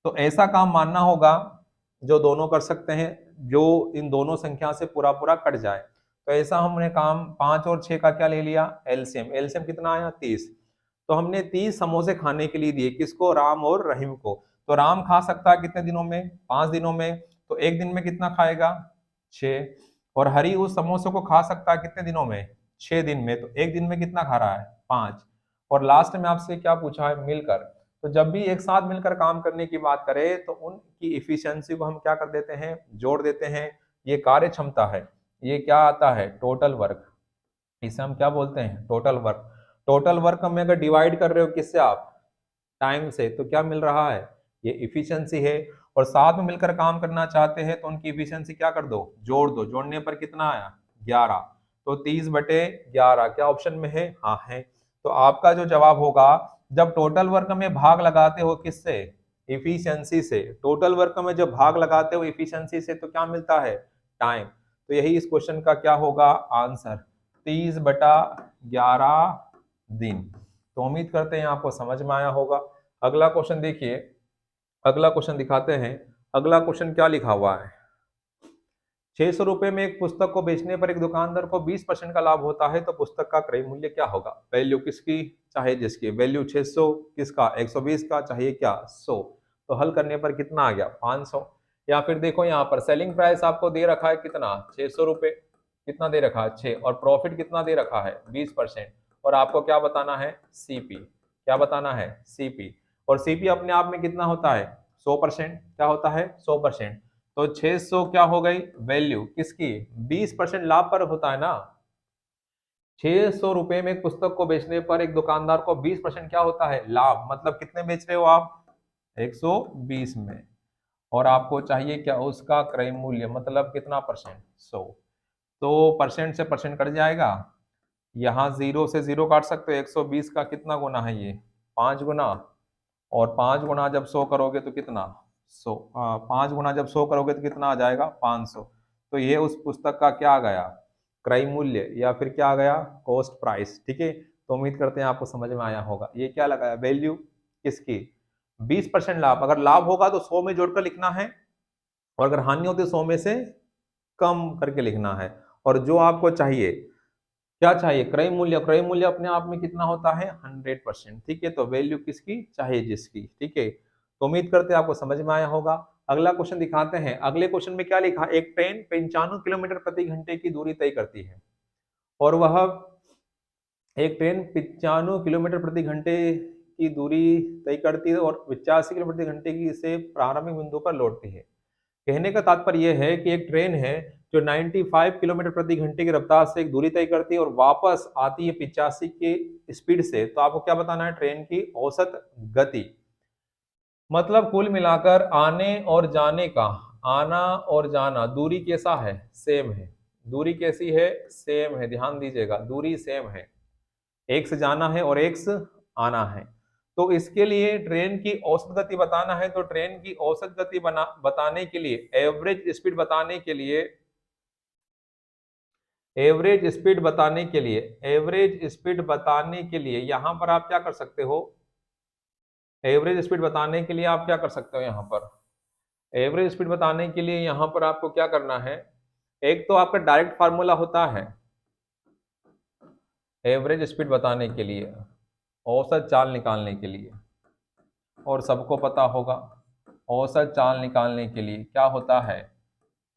तो ऐसा काम मानना होगा जो दोनों कर सकते हैं, जो इन दोनों संख्या से पूरा पूरा कट जाए। तो ऐसा हमने काम 5 और 6 का क्या ले लिया एलसीएम। एलसीएम कितना आया 30। तो हमने 30 समोसे खाने के लिए दिए किसको, राम और रहीम को। तो राम खा सकता है कितने दिनों में 5 दिनों में, तो एक दिन में कितना खाएगा 6। और हरी उस समोसे को खा सकता है कितने दिनों में 6 दिन में, तो एक दिन में कितना खा रहा है 5। और लास्ट में आपसे क्या पूछा है मिलकर। तो जब भी एक साथ मिलकर काम करने की बात करें तो उनकी इफिशियंसी को हम क्या कर देते हैं जोड़ देते हैं। ये कार्य क्षमता है, ये क्या आता है टोटल वर्क, इसे हम क्या बोलते हैं टोटल वर्क। टोटल वर्क में अगर डिवाइड कर रहे हो किससे आप टाइम से, तो क्या मिल रहा है ये इफिशियंसी है। और साथ में मिलकर काम करना चाहते हैं तो उनकी इफिशियंसी क्या कर दो, जोड़ दो। जोड़ने पर कितना आया, 11। तो 30/11 क्या ऑप्शन में है, हाँ है। तो आपका जो जवाब होगा, जब टोटल वर्क में भाग लगाते हो किससे, इफिशियंसी से, टोटल वर्क में जब भाग लगाते हो इफिशियंसी से तो क्या मिलता है, टाइम। तो यही इस क्वेश्चन का क्या होगा आंसर, 30/11 दिन। तो उम्मीद करते हैं आपको समझ में आया होगा। अगला क्वेश्चन देखिए, अगला क्वेश्चन दिखाते हैं। अगला क्वेश्चन क्या लिखा हुआ है, 600 रुपए में एक पुस्तक को बेचने पर एक दुकानदार को 20% का लाभ होता है तो पुस्तक का क्रय मूल्य क्या होगा। वैल्यू किसकी, चाहे जिसकी, वैल्यू 600 किसका, 120 का, चाहिए क्या 100। तो हल करने पर कितना आ गया 500। या फिर देखो यहाँ पर सेलिंग प्राइस आपको दे रखा है कितना, 600 रुपए, कितना दे रखा है 6, और प्रॉफिट कितना दे रखा है 20%। और आपको क्या बताना है, सीपी, क्या बताना है, सीपी। और सीपी अपने आप में कितना होता है 100%, क्या होता है 100%। तो 600 क्या हो गई वैल्यू किसकी, 20% लाभ पर होता है ना। 600 रुपए में एक पुस्तक को बेचने पर एक दुकानदार को 20% क्या होता है लाभ, मतलब कितने बेच रहे हो आप 120 में, और आपको चाहिए क्या उसका क्रय मूल्य, मतलब कितना परसेंट 100। तो परसेंट से परसेंट कट जाएगा, यहाँ 0 से 0 काट सकते हो। 120 का कितना गुना है ये, 5 गुना, और 5 गुना जब 100 करोगे तो कितना 100, 5 गुना जब 100 करोगे तो कितना आ जाएगा 500। तो ये उस पुस्तक का क्या आ गया, क्रय मूल्य, या फिर क्या आ गया कॉस्ट प्राइस। ठीक है, तो उम्मीद करते हैं आपको समझ में आया होगा। ये क्या लगाया, वैल्यू किसकी, 20% लाभ। अगर लाभ होगा तो 100 में जोड़कर लिखना है, और अगर हानि होती है 100 में से कम करके लिखना है। और जो आपको चाहिए, क्या चाहिए, क्रय मूल्य। क्रय मूल्य अपने आप में कितना होता है 100%। ठीक है, तो वैल्यू किसकी, चाहे जिसकी। ठीक है, तो उम्मीद करते हैं आपको समझ में आया होगा। अगला क्वेश्चन दिखाते हैं। अगले क्वेश्चन में क्या लिखा, एक ट्रेन 95 किलोमीटर प्रति घंटे की दूरी तय करती है, और वह एक ट्रेन 95 किलोमीटर प्रति घंटे की दूरी तय करती है और 85 किलोमीटर प्रति घंटे की से प्रारंभिक बिंदु पर लौटती है। कहने का तात्पर्य यह है कि एक ट्रेन है जो 95 किलोमीटर प्रति घंटे की रफ्तार से एक दूरी तय करती है और वापस आती है 85 के स्पीड से। तो आपको क्या बताना है, ट्रेन की औसत गति। मतलब कुल मिलाकर आने और जाने का, आना और जाना, दूरी कैसा है, सेम है। दूरी कैसी है, सेम है, ध्यान दीजिएगा दूरी सेम है। एक से जाना है और एक से आना है। तो इसके लिए ट्रेन की औसत गति बताना है, तो ट्रेन की औसत गति बताने के लिए, एवरेज स्पीड बताने के लिए, एवरेज स्पीड बताने के लिए, एवरेज स्पीड बताने के लिए यहां पर आप क्या कर सकते हो, एवरेज स्पीड बताने के लिए आप क्या कर सकते हो, यहां पर एवरेज स्पीड बताने के लिए यहां पर आपको क्या करना है, एक तो आपका डायरेक्ट फार्मूला होता है एवरेज स्पीड बताने के लिए, औसत चाल निकालने के लिए, और सबको पता होगा औसत चाल निकालने के लिए क्या होता है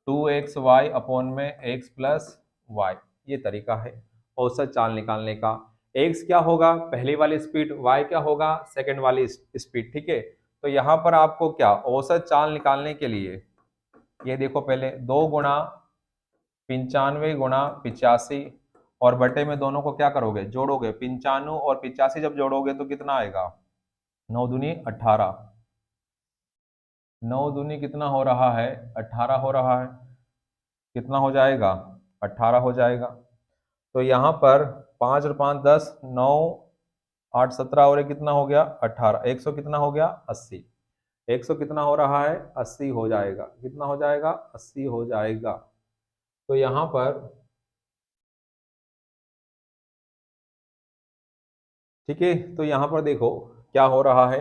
2xy अपॉन में x प्लस वाई। ये तरीका है औसत चाल निकालने का। x क्या होगा पहली वाली स्पीड, y क्या होगा सेकंड वाली स्पीड। ठीक है, तो यहाँ पर आपको क्या औसत चाल निकालने के लिए, ये देखो पहले 2 गुणा 95 गुणा 85, और बटे में दोनों को क्या करोगे जोड़ोगे, 95 और 85 जब जोड़ोगे तो कितना आएगा 9 दूनी 18, 9 दूनी कितना हो रहा है 18 हो रहा है, कितना हो जाएगा 18 हो जाएगा। तो यहाँ पर 5 और 5 10, 9 8 17 और ये कितना हो गया 18, 100 कितना हो गया 80, 100 कितना हो रहा है 80 हो जाएगा, कितना हो जाएगा 80 हो जाएगा। तो यहाँ पर ठीक है, तो यहाँ पर देखो क्या हो रहा है,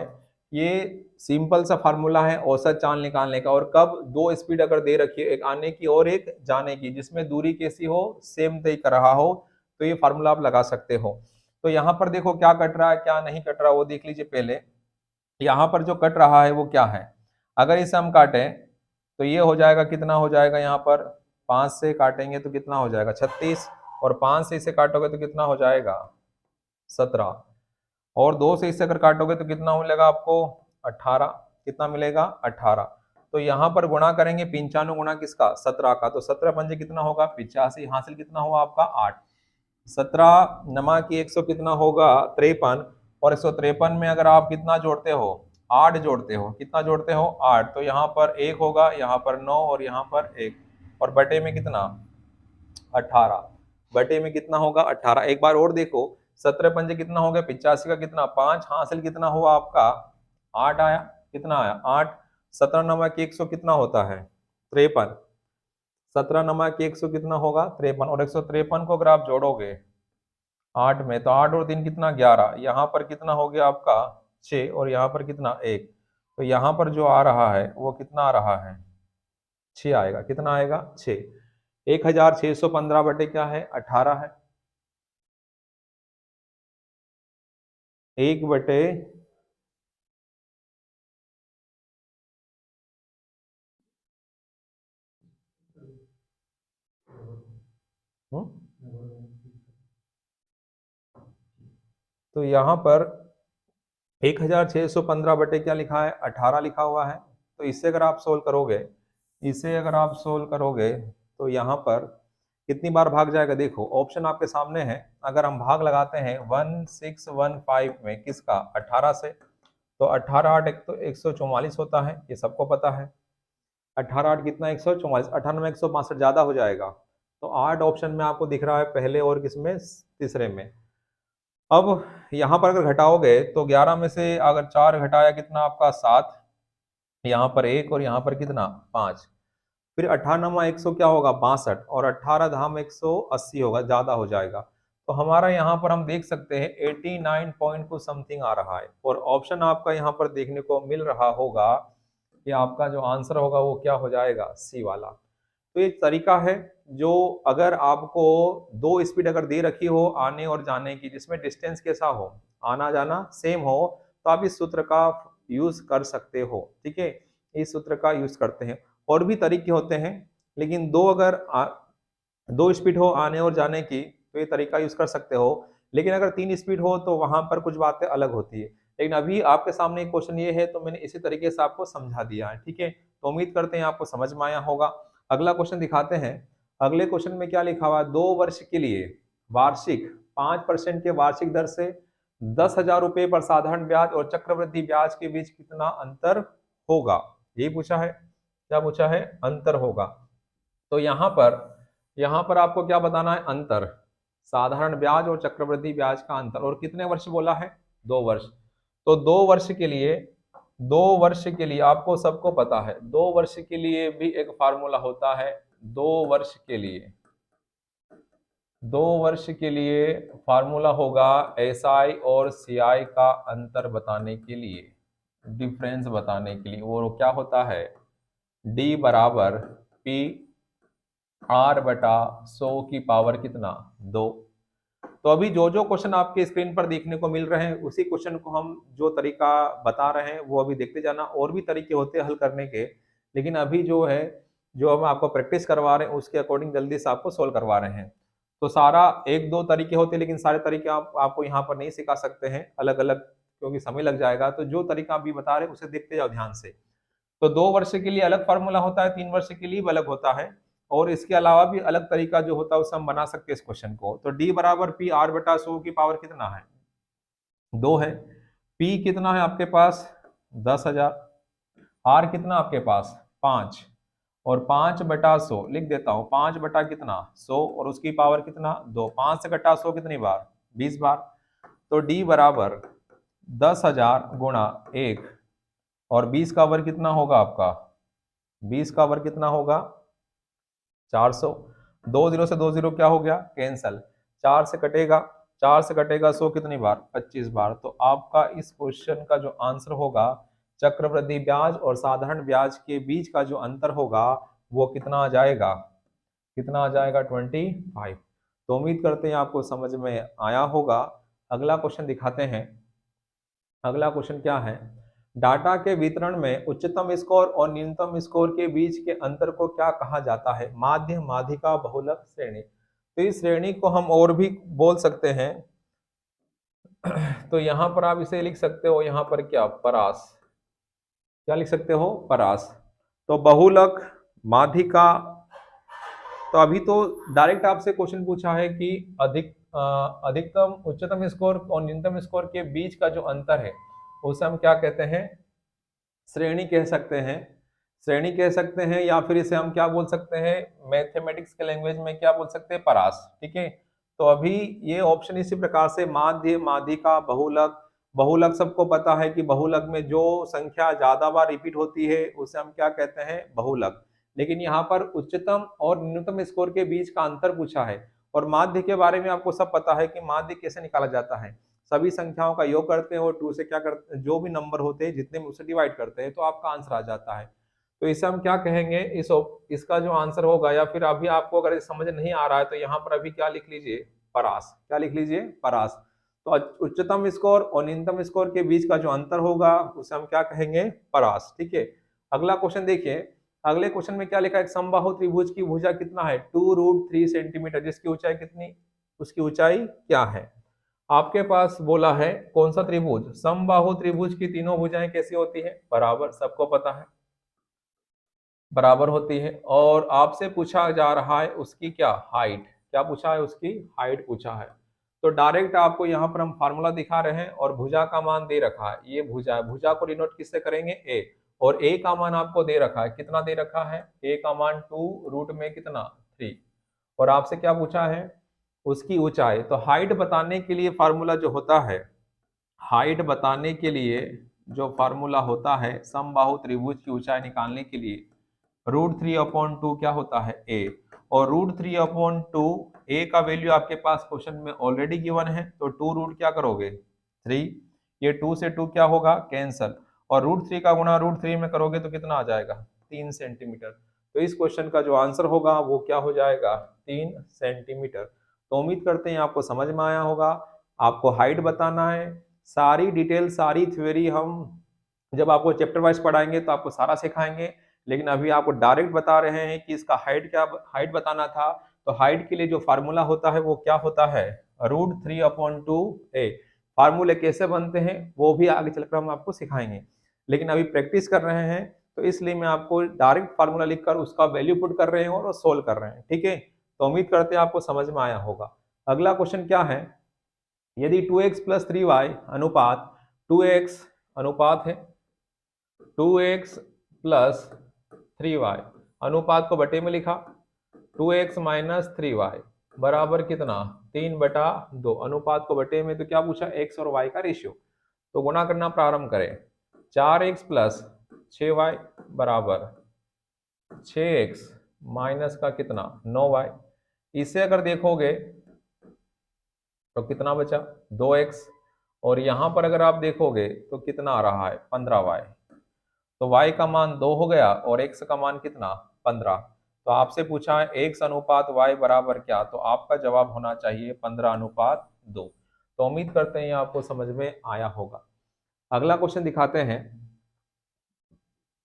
ये सिंपल सा फार्मूला है औसत चाल निकालने का। और कब दो स्पीड अगर दे रखी है, एक आने की और एक जाने की, जिसमें दूरी कैसी हो सेम तय कर रहा हो, तो ये फार्मूला आप लगा सकते हो। तो यहाँ पर देखो क्या कट रहा है क्या नहीं कट रहा वो देख लीजिए पहले। यहाँ पर जो कट रहा है वो क्या है, अगर इसे हम काटें तो ये हो जाएगा, कितना हो जाएगा यहाँ पर 5 से काटेंगे तो कितना हो जाएगा 36, और 5 से इसे काटोगे तो कितना हो जाएगा 17, और 2 से इसे अगर काटोगे तो कितना मिलेगा आपको 18, कितना मिलेगा 18। तो यहाँ पर गुणा करेंगे 95 गुणा किसका 17 का, तो 17 पंजे कितना होगा 85, हासिल कितना हुआ आपका 8, 17 नमा की 100 कितना होगा 53, और 153 में अगर आप कितना जोड़ते हो 8 जोड़ते हो, कितना जोड़ते हो 8, तो यहाँ पर 1 होगा, यहाँ पर 9 और यहाँ पर 1, और बटे में कितना 18, बटे में कितना होगा 18। एक बार और देखो, 17 पंजे कितना हो गया 85 का कितना 5, हासिल कितना हुआ आपका 8 आया, कितना आया 8, 17 नमक 100 कितना होता है 53, 17 नमक 100 कितना होगा 53, और 153 को अगर आप जोड़ोगे 8 में तो 8 और 3 कितना 11, यहाँ पर कितना हो गया आपका 6 और यहाँ पर कितना 1, तो यहाँ पर जो आ रहा है वो कितना आ रहा है 6 आएगा, कितना आएगा 6, 1615 बटे क्या है 18 है, 1 बटे तो यहाँ पर 1615 बटे क्या लिखा है 18 लिखा हुआ है। तो इससे अगर आप सोल्व करोगे, इसे अगर आप सोल्व करोगे तो यहाँ पर कितनी बार भाग जाएगा, देखो ऑप्शन आपके सामने है, अगर हम भाग लगाते हैं 1615 में किसका 18 से, तो 18 8 एक तो 144 होता है, ये सबको पता है, 18 8 कितना 144, 98 में 162 ज्यादा हो जाएगा, तो 8 ऑप्शन में आपको दिख रहा है पहले और किसमें तीसरे में। अब यहाँ पर अगर घटाओगे तो 11 में से अगर 4 घटाया कितना आपका 7, यहाँ पर 1 और यहाँ पर कितना 5, फिर 98 100 क्या होगा 62, और 18 धाम 180 होगा, ज्यादा हो जाएगा, तो हमारा यहाँ पर हम देख सकते हैं 89 पॉइंट को समथिंग आ रहा है, और ऑप्शन आपका यहाँ पर देखने को मिल रहा होगा कि आपका जो आंसर होगा वो क्या हो जाएगा सी वाला। तो एक तरीका है, जो अगर आपको दो स्पीड अगर दे रखी हो आने और जाने की, जिसमें डिस्टेंस कैसा हो आना जाना सेम हो, तो आप इस सूत्र का यूज कर सकते हो, ठीक है, इस सूत्र का यूज करते हैं। और भी तरीके होते हैं, लेकिन दो अगर दो स्पीड हो आने और जाने की तो ये तरीका यूज कर सकते हो, लेकिन अगर 3 स्पीड हो तो वहां पर कुछ बातें अलग होती है। लेकिन अभी आपके सामने एक क्वेश्चन ये है तो मैंने इसी तरीके से आपको समझा दिया है, ठीक है, तो उम्मीद करते हैं आपको समझ में आया होगा। अगला क्वेश्चन दिखाते हैं। अगले क्वेश्चन में क्या लिखा हुआ है, 2 वर्ष के लिए वार्षिक 5% के वार्षिक दर से 10,000 रुपए पर साधारण ब्याज और चक्रवृद्धि ब्याज के बीच कितना अंतर होगा, ये पूछा है, क्या पूछा है अंतर होगा। तो यहाँ पर आपको क्या बताना है अंतर, साधारण ब्याज और चक्रवृद्धि ब्याज का अंतर, और कितने वर्ष बोला है 2 वर्ष, तो 2 वर्ष के लिए 2 वर्ष के लिए आपको सबको पता है 2 वर्ष के लिए भी एक फार्मूला होता है, 2 वर्ष के लिए 2 वर्ष के लिए फार्मूला होगा एसआई और सीआई का अंतर बताने के लिए, डिफरेंस बताने के लिए, वो क्या होता है डी बराबर पी आर बटा 100 की पावर कितना 2। तो अभी जो जो क्वेश्चन आपके स्क्रीन पर देखने को मिल रहे हैं उसी क्वेश्चन को हम जो तरीका बता रहे हैं वो अभी देखते जाना, और भी तरीके होते हैं हल करने के, लेकिन अभी जो है जो हम आपको प्रैक्टिस करवा रहे हैं उसके अकॉर्डिंग जल्दी से आपको सोल्व करवा रहे हैं। तो सारा एक दो तरीके होते हैं, लेकिन सारे तरीके आपको यहाँ पर नहीं सिखा सकते हैं अलग अलग, क्योंकि समय लग जाएगा, तो जो तरीका अभी बता रहे हैं उसे देखते जाओ ध्यान से। तो 2 वर्ष के लिए अलग फार्मूला होता है, 3 वर्ष के लिए भी अलग होता है, और इसके अलावा भी अलग तरीका जो होता है उससे हम बना सकते हैं इस क्वेश्चन को। तो डी बराबर पी आर बटा 100 की पावर कितना है 2 है, पी कितना है आपके पास 10,000, आर कितना आपके पास 5, और 5/100 लिख देता हूं, 5 बटा कितना 100 और उसकी पावर कितना 2, 5 से घटा 100 कितनी बार 20 बार, तो डी बराबर 10,000 गुणा 1, और 20 का वर्ग कितना होगा आपका 20 का वर्ग कितना होगा 400, 2 0 से 2 0 क्या हो गया कैंसल, 4 से कटेगा 100 कितनी बार 25 बार। तो आपका इस क्वेश्चन का जो आंसर होगा चक्रवृद्धि ब्याज और साधारण ब्याज के बीच का जो अंतर होगा वो कितना आ जाएगा, कितना आ जाएगा 25। तो उम्मीद करते हैं आपको समझ में आया होगा। अगला क्वेश्चन दिखाते हैं। अगला क्वेश्चन क्या है, डाटा के वितरण में उच्चतम स्कोर और न्यूनतम स्कोर के बीच के अंतर को क्या कहा जाता है, माध्य माध्यिका बहुलक श्रेणी। तो इस श्रेणी को हम और भी बोल सकते हैं, तो यहाँ पर आप इसे लिख सकते हो, यहाँ पर क्या परास, क्या लिख सकते हो परास, तो बहुलक माध्यिका। तो अभी तो डायरेक्ट आपसे क्वेश्चन पूछा है कि अधिकतम उच्चतम स्कोर और न्यूनतम स्कोर के बीच का जो अंतर है उसे हम क्या कहते हैं श्रेणी कह सकते हैं, श्रेणी कह सकते हैं, या फिर इसे हम क्या बोल सकते हैं, मैथमेटिक्स के लैंग्वेज में क्या बोल सकते हैं, परास। ठीक है, तो अभी ये ऑप्शन इसी प्रकार से माध्य, माध्यिका, बहुलक। बहुलक सबको पता है कि बहुलक में जो संख्या ज्यादा बार रिपीट होती है उसे हम क्या कहते हैं, बहुलक। लेकिन यहाँ पर उच्चतम और न्यूनतम स्कोर के बीच का अंतर पूछा है। और माध्य के बारे में आपको सब पता है कि माध्य कैसे निकाला जाता है। सभी संख्याओं का योग करते हैं और टू से क्या करते हैं, जो भी नंबर होते हैं जितने में उसे डिवाइड करते हैं तो आपका आंसर आ जाता है। तो इसे हम क्या कहेंगे, इसका जो आंसर होगा, या फिर अभी आपको अगर समझ नहीं आ रहा है तो यहाँ पर अभी क्या लिख लीजिए, परास। क्या लिख लीजिए, परास। तो उच्चतम स्कोर और न्यूनतम स्कोर के बीच का जो अंतर होगा उसे हम क्या कहेंगे, परास। ठीक है, अगला क्वेश्चन देखिए। अगले क्वेश्चन में क्या लिखा है, एक समबाहु त्रिभुज की भुजा कितना है, 2√3 सेंटीमीटर, जिसकी ऊंचाई कितनी, उसकी ऊंचाई क्या है। आपके पास बोला है कौन सा त्रिभुज, समबाहु त्रिभुज की तीनों भुजाएं कैसी होती है, बराबर, सबको पता है बराबर होती है। और आपसे पूछा जा रहा है उसकी क्या हाइट, क्या पूछा है, उसकी हाइट पूछा है। तो डायरेक्ट आपको यहाँ पर हम फार्मूला दिखा रहे हैं और भुजा का मान दे रखा है, ये भुजा है, भुजा को डिनोट किससे करेंगे, ए। और ए का मान आपको दे रखा है, कितना दे रखा है, ए का मान 2 रूट में कितना 3। और आपसे क्या पूछा है, उसकी ऊंचाई। तो हाइट बताने के लिए फार्मूला जो होता है, हाइट बताने के लिए जो फार्मूला होता है समबाहु त्रिभुज की ऊंचाई निकालने के लिए, √3/2 क्या होता है, ए। और √3/2 ए का वैल्यू आपके पास क्वेश्चन में ऑलरेडी गिवन है, तो 2 रूट क्या करोगे 3, ये 2 से 2 क्या होगा, कैंसल। और √3 का गुणा √3 में करोगे तो कितना आ जाएगा, 3 सेंटीमीटर। तो इस क्वेश्चन का जो आंसर होगा वो क्या हो जाएगा, 3 सेंटीमीटर। तो उम्मीद करते हैं आपको समझ में आया होगा। आपको हाइट बताना है, सारी डिटेल, सारी थ्योरी हम जब आपको चैप्टर वाइज पढ़ाएंगे तो आपको सारा सिखाएंगे। लेकिन अभी आपको डायरेक्ट बता रहे हैं कि इसका हाइट क्या, हाइट बताना था। तो हाइट के लिए जो फार्मूला होता है वो क्या होता है, √3/2 ए। फार्मूले कैसे बनते हैं वो भी आगे चलकर हम आपको सिखाएंगे, लेकिन अभी प्रैक्टिस कर रहे हैं तो इसलिए मैं आपको डायरेक्ट फार्मूला लिखकर उसका वैल्यू पुट कर रहे हैं और सोल्व कर रहे हैं। ठीक है, तो उम्मीद करते हैं आपको समझ में आया होगा। अगला क्वेश्चन क्या है, यदि 2x + 3y अनुपात 2x अनुपात है 2x + 3y, अनुपात को बटे में लिखा, 2x - 3y बराबर कितना, 3/2। अनुपात को बटे में तो क्या पूछा, x और y का रेशियो। तो गुणा करना प्रारंभ करें, 4x + 6y बराबर 6x माइनस का कितना 9y। इसे अगर देखोगे तो कितना बचा, 2x। और यहां पर अगर आप देखोगे तो कितना आ रहा है, 15y। तो y का मान 2 हो गया और x का मान कितना, 15। तो आपसे पूछा है x अनुपात y बराबर क्या, तो आपका जवाब होना चाहिए 15:2। तो उम्मीद करते हैं आपको समझ में आया होगा। अगला क्वेश्चन दिखाते हैं।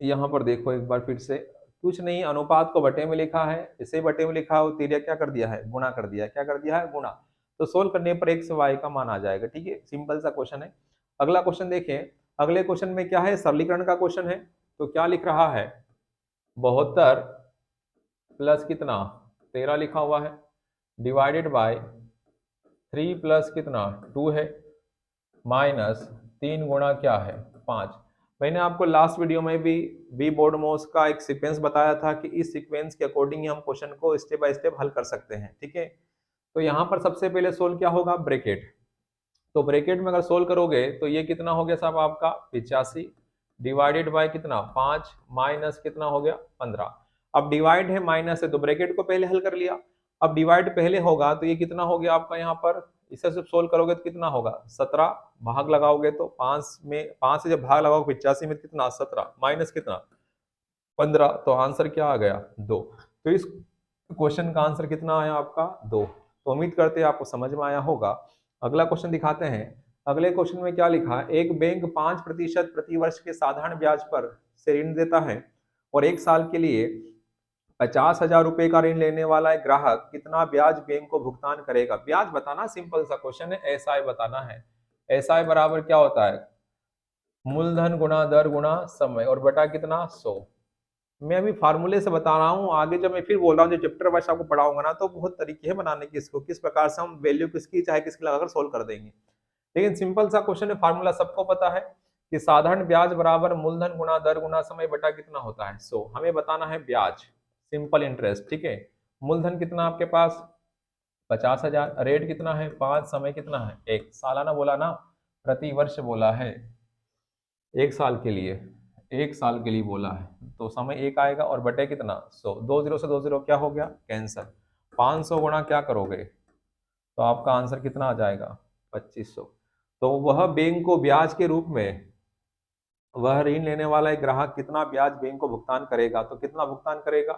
यहाँ पर देखो एक बार फिर से, कुछ नहीं, अनुपात को बटे में लिखा है, इसे बटे में लिखा हो, तीरिया क्या कर दिया है, गुणा कर दिया है। क्या कर दिया है, गुणा। तो सोल्व करने पर x y का मान आ जाएगा। ठीक है, सिंपल सा क्वेश्चन है। अगला क्वेश्चन देखें। अगले क्वेश्चन में क्या है, सरलीकरण का क्वेश्चन है। तो क्या लिख रहा है, 72 प्लस कितना 13 लिखा हुआ है, डिवाइडेड बाय 3 प्लस कितना 2 है, माइनस 3 गुणा क्या है 5। मैंने आपको लास्ट वीडियो में भी वी बोर्ड मोस का एक सीक्वेंस बताया था कि इस सीक्वेंस के अकॉर्डिंग ही हम क्वेश्चन को स्टेप बाय स्टेप हल कर सकते हैं। ठीक है, तो यहाँ पर सबसे पहले सोल्व क्या होगा, ब्रैकेट। तो ब्रैकेट में अगर सोल्व करोगे तो ये कितना हो गया साहब आपका 85 डिवाइडेड बाय कितना 5 माइनस कितना हो गया 15। अब डिवाइड है माइनस है तो ब्रैकेट को पहले हल कर लिया। अब डिवाइड पहले होगा तो ये कितना हो गया आपका, यहाँ पर इसे सिर्फ सोल्व करोगे तो कितना होगा 17, भाग लगाओगे तो 5 में 5 से जब भाग लगाओगे 85 में कितना 17 माइनस कितना 15। तो आंसर क्या आ गया 2। तो इस क्वेश्चन का आंसर कितना आया आपका 2। तो उम्मीद करते हैं आपको समझ में आया होगा। अगला क्वेश्चन दिखाते हैं। अगले क्वेश्चन में क्या लिखा है, एक बैंक 5% प्रतिवर्ष के साधारण ब्याज पर से ऋण देता है और 1 साल के लिए 50,000 रुपए का ऋण लेने वाला एक ग्राहक कितना ब्याज बैंक को भुगतान करेगा। ब्याज बताना, सिंपल सा क्वेश्चन है, एसआई बताना है। एसआई बराबर क्या होता है, मूलधन गुणा दर गुणा समय और बटा कितना 100। मैं अभी फार्मूले से बता रहा हूँ, आगे जब मैं फिर बोल रहा हूँ जो चैप्टर वाइज आपको पढ़ाऊंगा ना, तो बहुत तरीके हैं बनाने के, इसको किस प्रकार से हम वैल्यू किसकी चाहे किसकी लगाकर सोल्व कर देंगे। लेकिन सिंपल सा क्वेश्चन है, फार्मूला सबको पता है। कि साधारण ब्याज बराबर मूलधन गुणा दर गुणा समय बटा कितना होता है। सो हमें बताना है ब्याज, सिंपल इंटरेस्ट, ठीक है। मूलधन कितना आपके पास 50,000, रेट कितना है 5, समय कितना है 1, सालाना बोला ना, प्रति वर्ष बोला है, 1 साल के लिए, 1 साल के लिए बोला है, तो समय 1 आएगा और बटे कितना 100, 2 जीरो से 2 जीरो क्या हो गया कैंसर, 500 गुणा क्या करोगे तो आपका आंसर कितना आ जाएगा 2500। तो वह बैंक को ब्याज के रूप में, वह ऋण लेने वाला एक ग्राहक कितना ब्याज बैंक को भुगतान करेगा, तो कितना भुगतान करेगा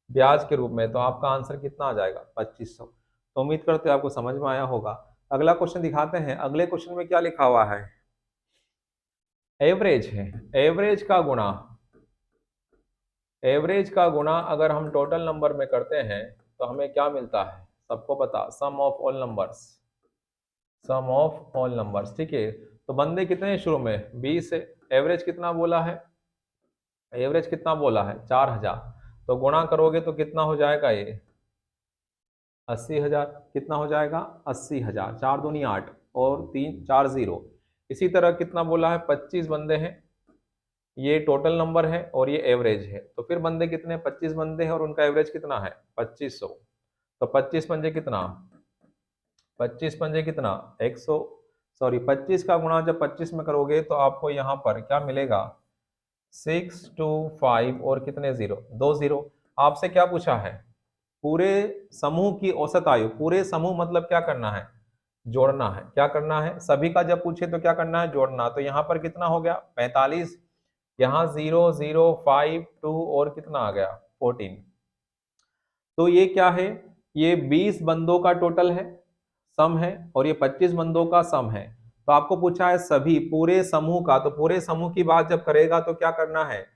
ब्याज के रूप में, तो आपका आंसर कितना आ जाएगा 2500। तो उम्मीद करते हैं आपको समझ में आया होगा। अगला क्वेश्चन दिखाते हैं। अगले क्वेश्चन में क्या लिखा हुआ है, एवरेज है, एवरेज का गुणा, एवरेज का गुणा अगर हम टोटल नंबर में करते हैं तो हमें क्या मिलता है, सबको पता, sum of all numbers, sum of all numbers, ठीक है। तो बंदे कितने हैं शुरू में 20 है, एवरेज कितना बोला है, एवरेज कितना बोला है 4000, तो गुणा करोगे तो कितना हो जाएगा ये 80,000, कितना हो जाएगा 80,000, 4 दूनी 8 और 3 4 0। इसी तरह कितना बोला है 25 बंदे हैं, ये टोटल नंबर है और ये एवरेज है, तो फिर बंदे कितने 25 बंदे हैं और उनका एवरेज कितना है 2500, तो 25 पंजे कितना, 25 पंजे कितना 100, सॉरी 25 का गुणा जब 25 में करोगे तो आपको यहाँ पर क्या मिलेगा 625 और कितने जीरो 2 जीरो। आपसे क्या पूछा है, पूरे समूह की औसत आयु, पूरे समूह मतलब क्या करना है जोड़ना है, क्या करना है, सभी का जब पूछे तो क्या करना है जोड़ना, तो यहाँ पर कितना हो गया 45, यहाँ 0 0 5 2 और कितना आ गया 14। तो ये क्या है, ये 20 बंदों का टोटल है, सम है, और ये 25 बंदों का सम है। तो आपको पूछा है सभी पूरे समूह का, तो पूरे समूह की बात जब करेगा तो क्या करना है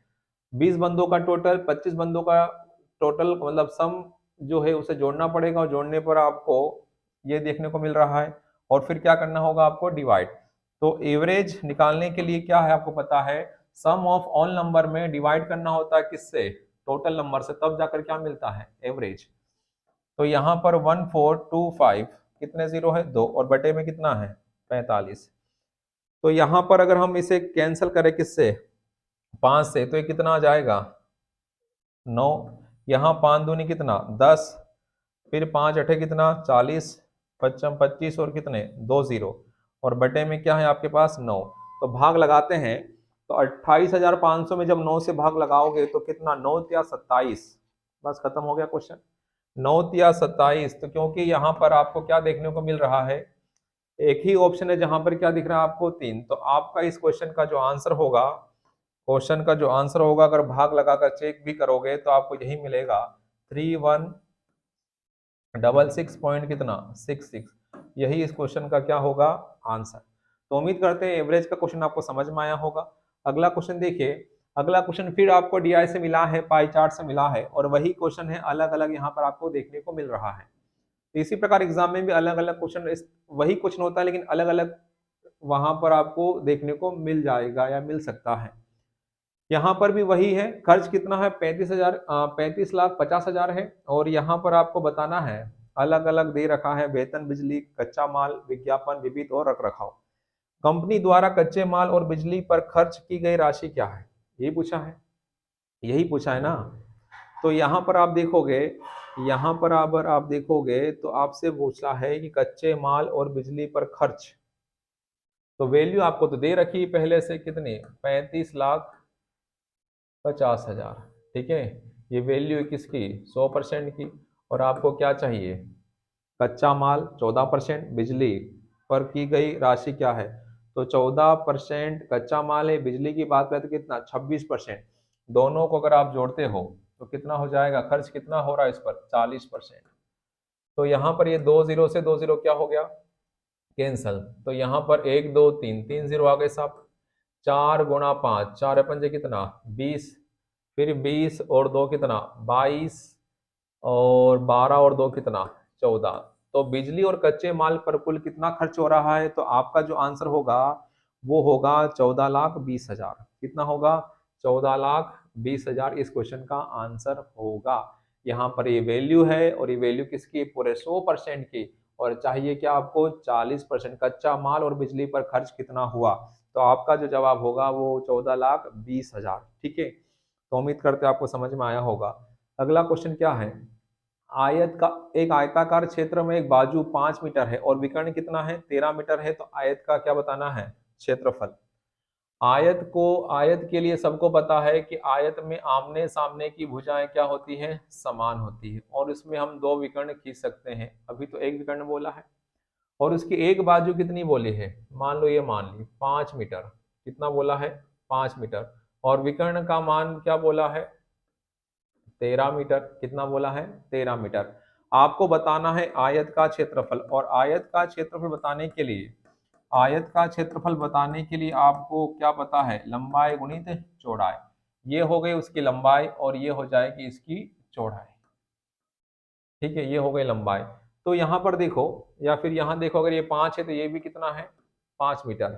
20 बंदों का टोटल 25 बंदों का टोटल मतलब सम जो है उसे जोड़ना पड़ेगा, और जोड़ने पर आपको ये देखने को मिल रहा है, और फिर क्या करना होगा आपको डिवाइड। तो एवरेज निकालने के लिए क्या है आपको पता है, सम ऑफ ऑल नंबर में डिवाइड करना होता है किससे, टोटल नंबर से, तब जाकर क्या मिलता है एवरेज। तो यहाँ पर 1425 कितने जीरो है 2 और बटे में कितना है 45। तो यहाँ पर अगर हम इसे कैंसिल करें किससे 5 से तो ये कितना आ जाएगा 9, यहाँ 5 दूनी कितना 10, फिर 5 अठे कितना 40, 55 25 और कितने 2 जीरो, और बटे में क्या है आपके पास 9। तो भाग लगाते हैं, तो 28,500 में जब 9 से भाग लगाओगे तो कितना 9 या 27, बस खत्म हो गया क्वेश्चन, 9 या 27। तो क्योंकि यहाँ पर आपको क्या देखने को मिल रहा है, एक ही ऑप्शन है जहां पर क्या दिख रहा है आपको 3, तो आपका इस क्वेश्चन का जो आंसर होगा, क्वेश्चन का जो आंसर होगा अगर भाग लगाकर चेक भी करोगे तो आपको यही मिलेगा 3166 पॉइंट कितना 66, यही इस क्वेश्चन का क्या होगा आंसर। तो उम्मीद करते हैं एवरेज का क्वेश्चन आपको समझ में आया होगा। अगला क्वेश्चन देखिए, अगला क्वेश्चन फिर आपको डीआई से मिला है, पाई चार्ट से मिला है, और वही क्वेश्चन है अलग अलग यहाँ पर आपको देखने को मिल रहा है। तो इसी प्रकार एग्जाम में भी अलग अलग क्वेश्चन, वही क्वेश्चन होता है लेकिन अलग अलग वहां पर आपको देखने को मिल जाएगा या मिल सकता है। यहाँ पर भी वही है, खर्च कितना है 35,000, 35,50,000 है, और यहाँ पर आपको बताना है अलग अलग दे रखा है, वेतन, बिजली, कच्चा माल, विज्ञापन, विविध और रख रखाव। कंपनी द्वारा कच्चे माल और बिजली पर खर्च की गई राशि क्या है, यही पूछा है, यही पूछा है ना। तो यहाँ पर आप देखोगे, यहाँ पर अगर आप देखोगे तो आपसे पूछा है कि कच्चे माल और बिजली पर खर्च, तो वैल्यू आपको तो दे रखी पहले से कितनी 35,50,000, ठीक है, ये वैल्यू किसकी 100% की, और आपको क्या चाहिए कच्चा माल 14%, बिजली पर की गई राशि क्या है, तो 14% कच्चा माल है, बिजली की बात करें तो कितना 26%, दोनों को अगर आप जोड़ते हो तो कितना हो जाएगा, खर्च कितना हो रहा है इस पर 40%। तो यहाँ पर ये 2 जीरो से 2 जीरो क्या हो गया कैंसल, तो यहाँ पर 1 2 3 3 जीरो आ गए साहब, 4 गुणा 5 4 पंजे कितना 20, फिर 20 और 2 कितना 22, और 12 और 2 कितना 14। तो बिजली और कच्चे माल पर कुल कितना खर्च हो रहा है, तो आपका जो आंसर होगा वो होगा 14,20,000, कितना होगा 14,20,000 इस क्वेश्चन का आंसर होगा। यहाँ पर ये वैल्यू है, और ये वैल्यू किसकी पूरे 100% की, और चाहिए क्या आपको 40% कच्चा माल और बिजली पर खर्च कितना हुआ, तो आपका जो जवाब होगा वो 14,20,000। ठीक है, तो उम्मीद करते हैं आपको समझ में आया होगा। अगला क्वेश्चन क्या है, आयत का एक आयताकार क्षेत्र में एक बाजू 5 मीटर है और विकर्ण कितना है 13 मीटर है, तो आयत का क्या बताना है, क्षेत्रफल। आयत के लिए सबको पता है कि आयत में आमने सामने की भुजाएं क्या होती है, समान होती है, और इसमें हम दो विकर्ण खींच सकते हैं। अभी तो एक विकर्ण बोला है और उसकी एक बाजू कितनी बोली है, मान लो ये मान ली 5 मीटर, कितना बोला है 5 मीटर, और विकर्ण का मान क्या बोला है 13 मीटर, कितना बोला है 13 मीटर। आपको बताना है आयत का क्षेत्रफल, और आयत का क्षेत्रफल बताने के लिए आपको क्या पता है, लंबाई गुणित चौड़ाई। ये हो गई उसकी लंबाई और ये हो जाएगी इसकी चौड़ाई। ठीक है, ये हो गई लंबाई। तो यहाँ पर देखो या फिर यहाँ देखो, अगर ये 5 है तो ये भी कितना है 5 मीटर,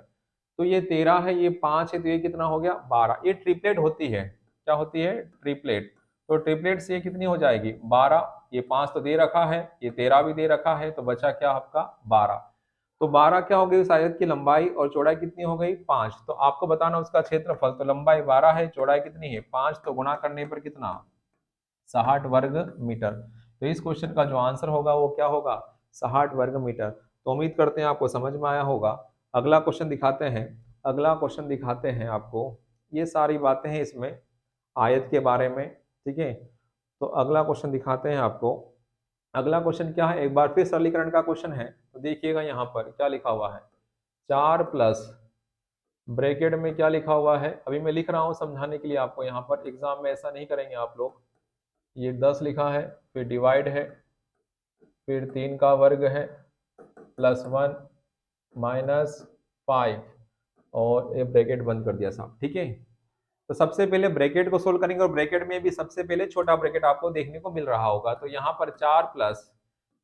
तो ये 13 है, ये 5 है, तो ये कितना हो गया 12। ये ट्रिपलेट होती है, क्या होती है ट्रिपलेट, तो ट्रिपलेट से ये कितनी हो जाएगी 12। ये 5 तो दे रखा है, ये 13 भी दे रखा है, तो बचा क्या आपका 12। तो 12 क्या हो गई उस आयत की लंबाई, और चौड़ाई कितनी हो गई 5। तो आपको बताना उसका क्षेत्रफल, तो लंबाई 12 है, चौड़ाई कितनी है 5, तो गुणा करने पर कितना 60 वर्ग मीटर। तो इस क्वेश्चन का जो आंसर होगा वो क्या होगा 60 वर्ग मीटर। तो उम्मीद करते हैं आपको समझ में आया होगा। अगला क्वेश्चन दिखाते हैं आपको, ये सारी बातें हैं इसमें आयत के बारे में। ठीक है, तो अगला क्वेश्चन दिखाते हैं आपको। अगला क्वेश्चन क्या है, एक बार फिर सरलीकरण का क्वेश्चन है। तो देखिएगा यहाँ पर क्या लिखा हुआ है, 4 प्लस ब्रैकेट में क्या लिखा हुआ है, अभी मैं लिख रहा हूँ समझाने के लिए आपको, यहाँ पर एग्जाम में ऐसा नहीं करेंगे आप लोग। ये 10 लिखा है, फिर डिवाइड है, फिर 3 का वर्ग है, +1 -5, और ये ब्रैकेट बंद कर दिया साहब। ठीक है, तो सबसे पहले ब्रैकेट को सोल्व करेंगे, और ब्रैकेट में भी सबसे पहले छोटा ब्रैकेट आपको देखने को मिल रहा होगा। तो यहाँ पर 4 प्लस,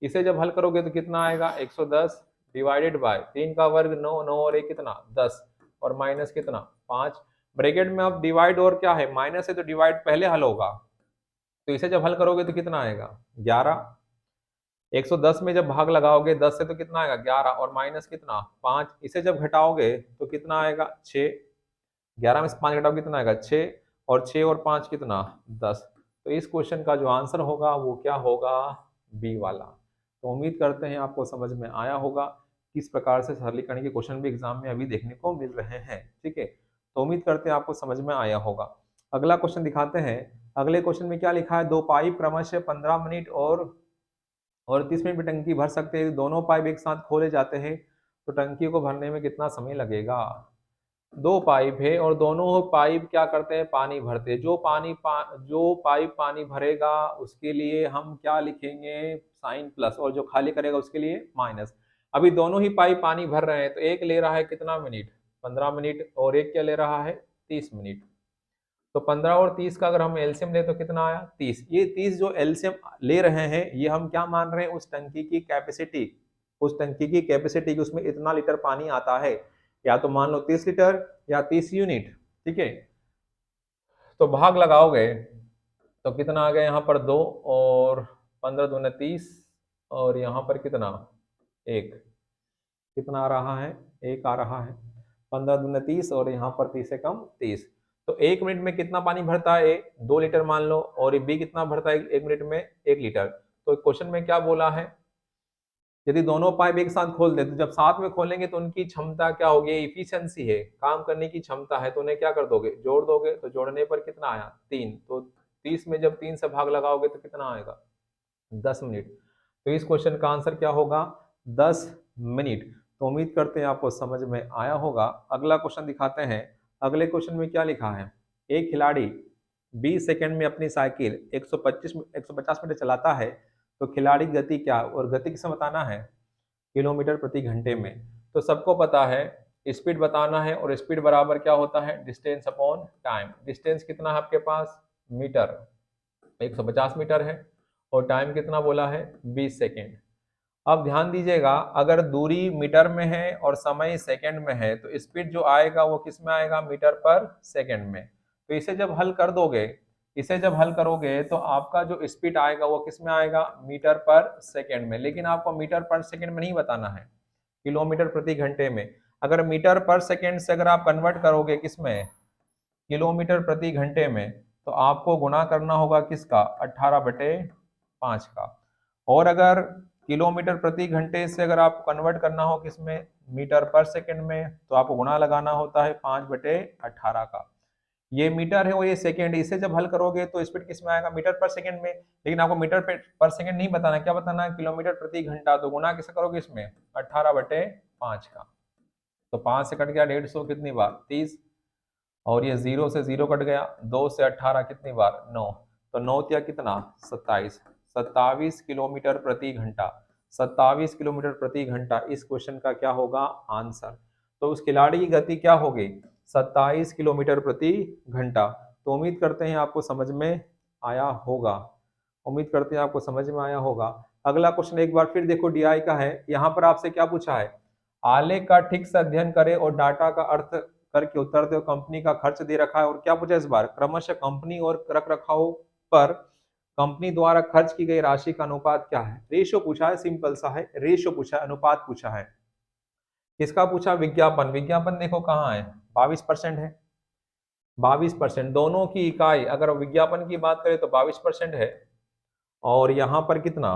इसे जब हल करोगे तो कितना आएगा 110, डिवाइडेड बाय 3 का वर्ग 9, 9 और 1 कितना 10, और माइनस कितना 5। ब्रैकेट में अब डिवाइड और क्या है माइनस है, तो डिवाइड पहले हल होगा, तो इसे जब हल करोगे तो कितना आएगा 11। 110 में जब भाग लगाओगे 10 से तो कितना आएगा 11, और माइनस कितना 5, इसे जब घटाओगे तो कितना आएगा 6। 11 में से 5 घटाओगे कितना आएगा 6, और 6 और 5 कितना 10। तो इस क्वेश्चन का जो आंसर होगा वो क्या होगा बी वाला। तो उम्मीद करते हैं आपको समझ में आया होगा। किस प्रकार से सरलीकरण के क्वेश्चन भी एग्जाम में अभी देखने को मिल रहे हैं। ठीक है, तो उम्मीद करते हैं आपको समझ में आया होगा। अगला क्वेश्चन दिखाते हैं। अगले क्वेश्चन में क्या लिखा है, दो पाइप क्रमशः 15 मिनट और 30 मिनट में टंकी भर सकते हैं। दोनों पाइप एक साथ खोले जाते हैं तो टंकी को भरने में कितना समय लगेगा। दो पाइप है और दोनों पाइप क्या करते हैं पानी भरते हैं। जो पाइप पानी भरेगा उसके लिए हम क्या लिखेंगे साइन प्लस, और जो खाली करेगा उसके लिए माइनस। अभी दोनों ही पाइप पानी भर रहे हैं, तो एक ले रहा है कितना मिनट 15 मिनट, और एक क्या ले रहा है 30 मिनट। तो 15 और 30 का अगर हम एलसीएम ले तो कितना आया 30। ये 30 जो एलसीएम ले रहे हैं ये हम क्या मान रहे हैं उस टंकी की कैपेसिटी, की उसमें इतना लीटर पानी आता है, या तो मान लो 30 लीटर या 30 यूनिट। ठीक है, तो भाग लगाओगे तो कितना आ गया यहाँ पर 2, और 15 दूने 30, और यहाँ पर कितना 1, कितना आ रहा है 1 आ रहा है। 15 दूने 30 और यहाँ पर 30 से कम 30। तो 1 मिनट में कितना पानी भरता है 2 लीटर मान लो, और ये बी कितना भरता है 1 मिनट में 1 लीटर। तो क्वेश्चन में क्या बोला है, यदि दोनों पाइप एक साथ खोल दे तो जब साथ में खोलेंगे तो उनकी क्षमता क्या होगी, इफिशियंसी है, काम करने की क्षमता है, तो उन्हें क्या कर दोगे जोड़ दोगे। तो जोड़ने पर कितना आया 3, तो 30 में जब 3 से भाग लगाओगे तो कितना आएगा 10 मिनट। तो इस क्वेश्चन का आंसर क्या होगा 10 मिनट। तो उम्मीद करते हैं आपको समझ में आया होगा। अगला क्वेश्चन दिखाते हैं। अगले क्वेश्चन में क्या लिखा है, एक खिलाड़ी 20 सेकंड में अपनी साइकिल 150 मीटर चलाता है, तो खिलाड़ी गति क्या, और गति किसे बताना है किलोमीटर प्रति घंटे में। तो सबको पता है स्पीड बताना है, और स्पीड बराबर क्या होता है डिस्टेंस अपॉन टाइम। डिस्टेंस कितना है आपके पास मीटर, 150 मीटर है, और टाइम कितना बोला है 20 सेकेंड। अब ध्यान दीजिएगा, अगर दूरी मीटर में है और समय सेकंड में है तो स्पीड जो आएगा वो किस में आएगा मीटर पर सेकंड में। तो इसे जब हल कर दोगे, इसे जब हल करोगे तो आपका जो स्पीड आएगा वो किस में आएगा मीटर पर सेकंड में। लेकिन आपको मीटर पर सेकंड में नहीं बताना है, किलोमीटर प्रति घंटे में। अगर मीटर पर सेकेंड से अगर आप कन्वर्ट करोगे किसमें, किलोमीटर प्रति घंटे में, तो आपको गुणा करना होगा किसका, 18/5 का। और अगर किलोमीटर प्रति घंटे से अगर आपको कन्वर्ट करना हो किसमें, मीटर पर सेकंड में, तो आपको गुणा लगाना होता है 5/18 का। ये मीटर है और ये सेकंड, इसे जब हल करोगे तो स्पीड किसमें आएगा, मीटर पर सेकंड में। लेकिन आपको मीटर पर सेकंड नहीं बताना, क्या बताना है, किलोमीटर प्रति घंटा। तो गुणा किसे करोगे इसमें, 18/5 का। तो 5 से कट गया 150, कितनी बार, 30। और ये 0 से 0 कट गया, 2 से 18 कितनी बार, 9। तो 9 या कितना, 27। 27 किलोमीटर प्रति घंटा, 27 किलोमीटर प्रति घंटा इस क्वेश्चन का क्या होगा आंसर। तो उस खिलाड़ी की गति क्या होगी, 27 किलोमीटर प्रति घंटा। तो उम्मीद करते हैं आपको समझ में आया होगा, उम्मीद करते हैं आपको समझ में आया होगा। अगला क्वेश्चन एक बार फिर देखो डीआई का है। यहाँ पर आपसे क्या पूछा है, आलेख का ठीक से अध्ययन करें और डाटा का अर्थ करके उत्तर दो। कंपनी का खर्च दे रखा है और क्या पूछा इस बार, क्रमशः कंपनी और रख रखाव पर कंपनी द्वारा खर्च की गई राशि का अनुपात क्या है। रेशियो पूछा है, सिंपल सा है, रेशियो पूछा है, अनुपात पूछा है। किसका पूछा, विज्ञापन। विज्ञापन देखो कहाँ है, 22% है, 22%। दोनों की इकाई अगर विज्ञापन की बात करें तो 22% है। और यहाँ पर कितना,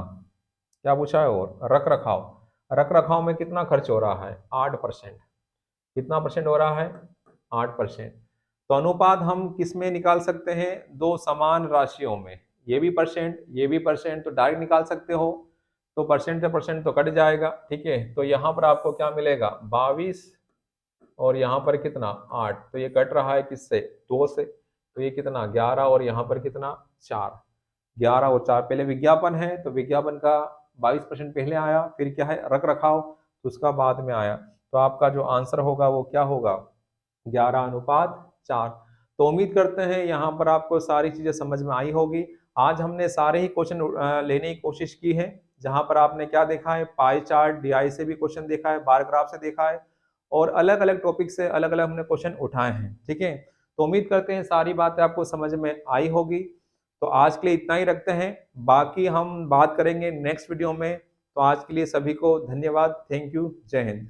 क्या पूछा है, और रख रखाव, रख रखाव में कितना खर्च हो रहा है, 8%। कितना परसेंट हो रहा है, 8%। तो अनुपात हम किस में निकाल सकते हैं, दो समान राशियों में, ये भी परसेंट ये भी परसेंट, तो डायरेक्ट निकाल सकते हो। तो परसेंट से परसेंट तो कट जाएगा, ठीक है। तो यहाँ पर आपको क्या मिलेगा, 22 और यहाँ पर कितना 8। तो ये कट रहा है किससे, 2 से। तो ये कितना 11 और यहाँ पर कितना 4। 11 और 4, पहले विज्ञापन है तो विज्ञापन का 22% पहले आया, फिर क्या है रख रखाव, तो उसका बाद में आया। तो आपका जो आंसर होगा वो क्या होगा, 11:4। तो उम्मीद करते हैं यहाँ पर आपको सारी चीजें समझ में आई होगी। आज हमने सारे ही क्वेश्चन लेने की कोशिश की है, जहां पर आपने क्या देखा है, पाई चार्ट, डीआई से भी क्वेश्चन देखा है, बार ग्राफ से देखा है, और अलग अलग टॉपिक से अलग अलग हमने क्वेश्चन उठाए हैं, ठीक है। तो उम्मीद करते हैं सारी बातें आपको समझ में आई होगी। तो आज के लिए इतना ही रखते हैं, बाकी हम बात करेंगे नेक्स्ट वीडियो में। तो आज के लिए सभी को धन्यवाद, थैंक यू, जय हिंद।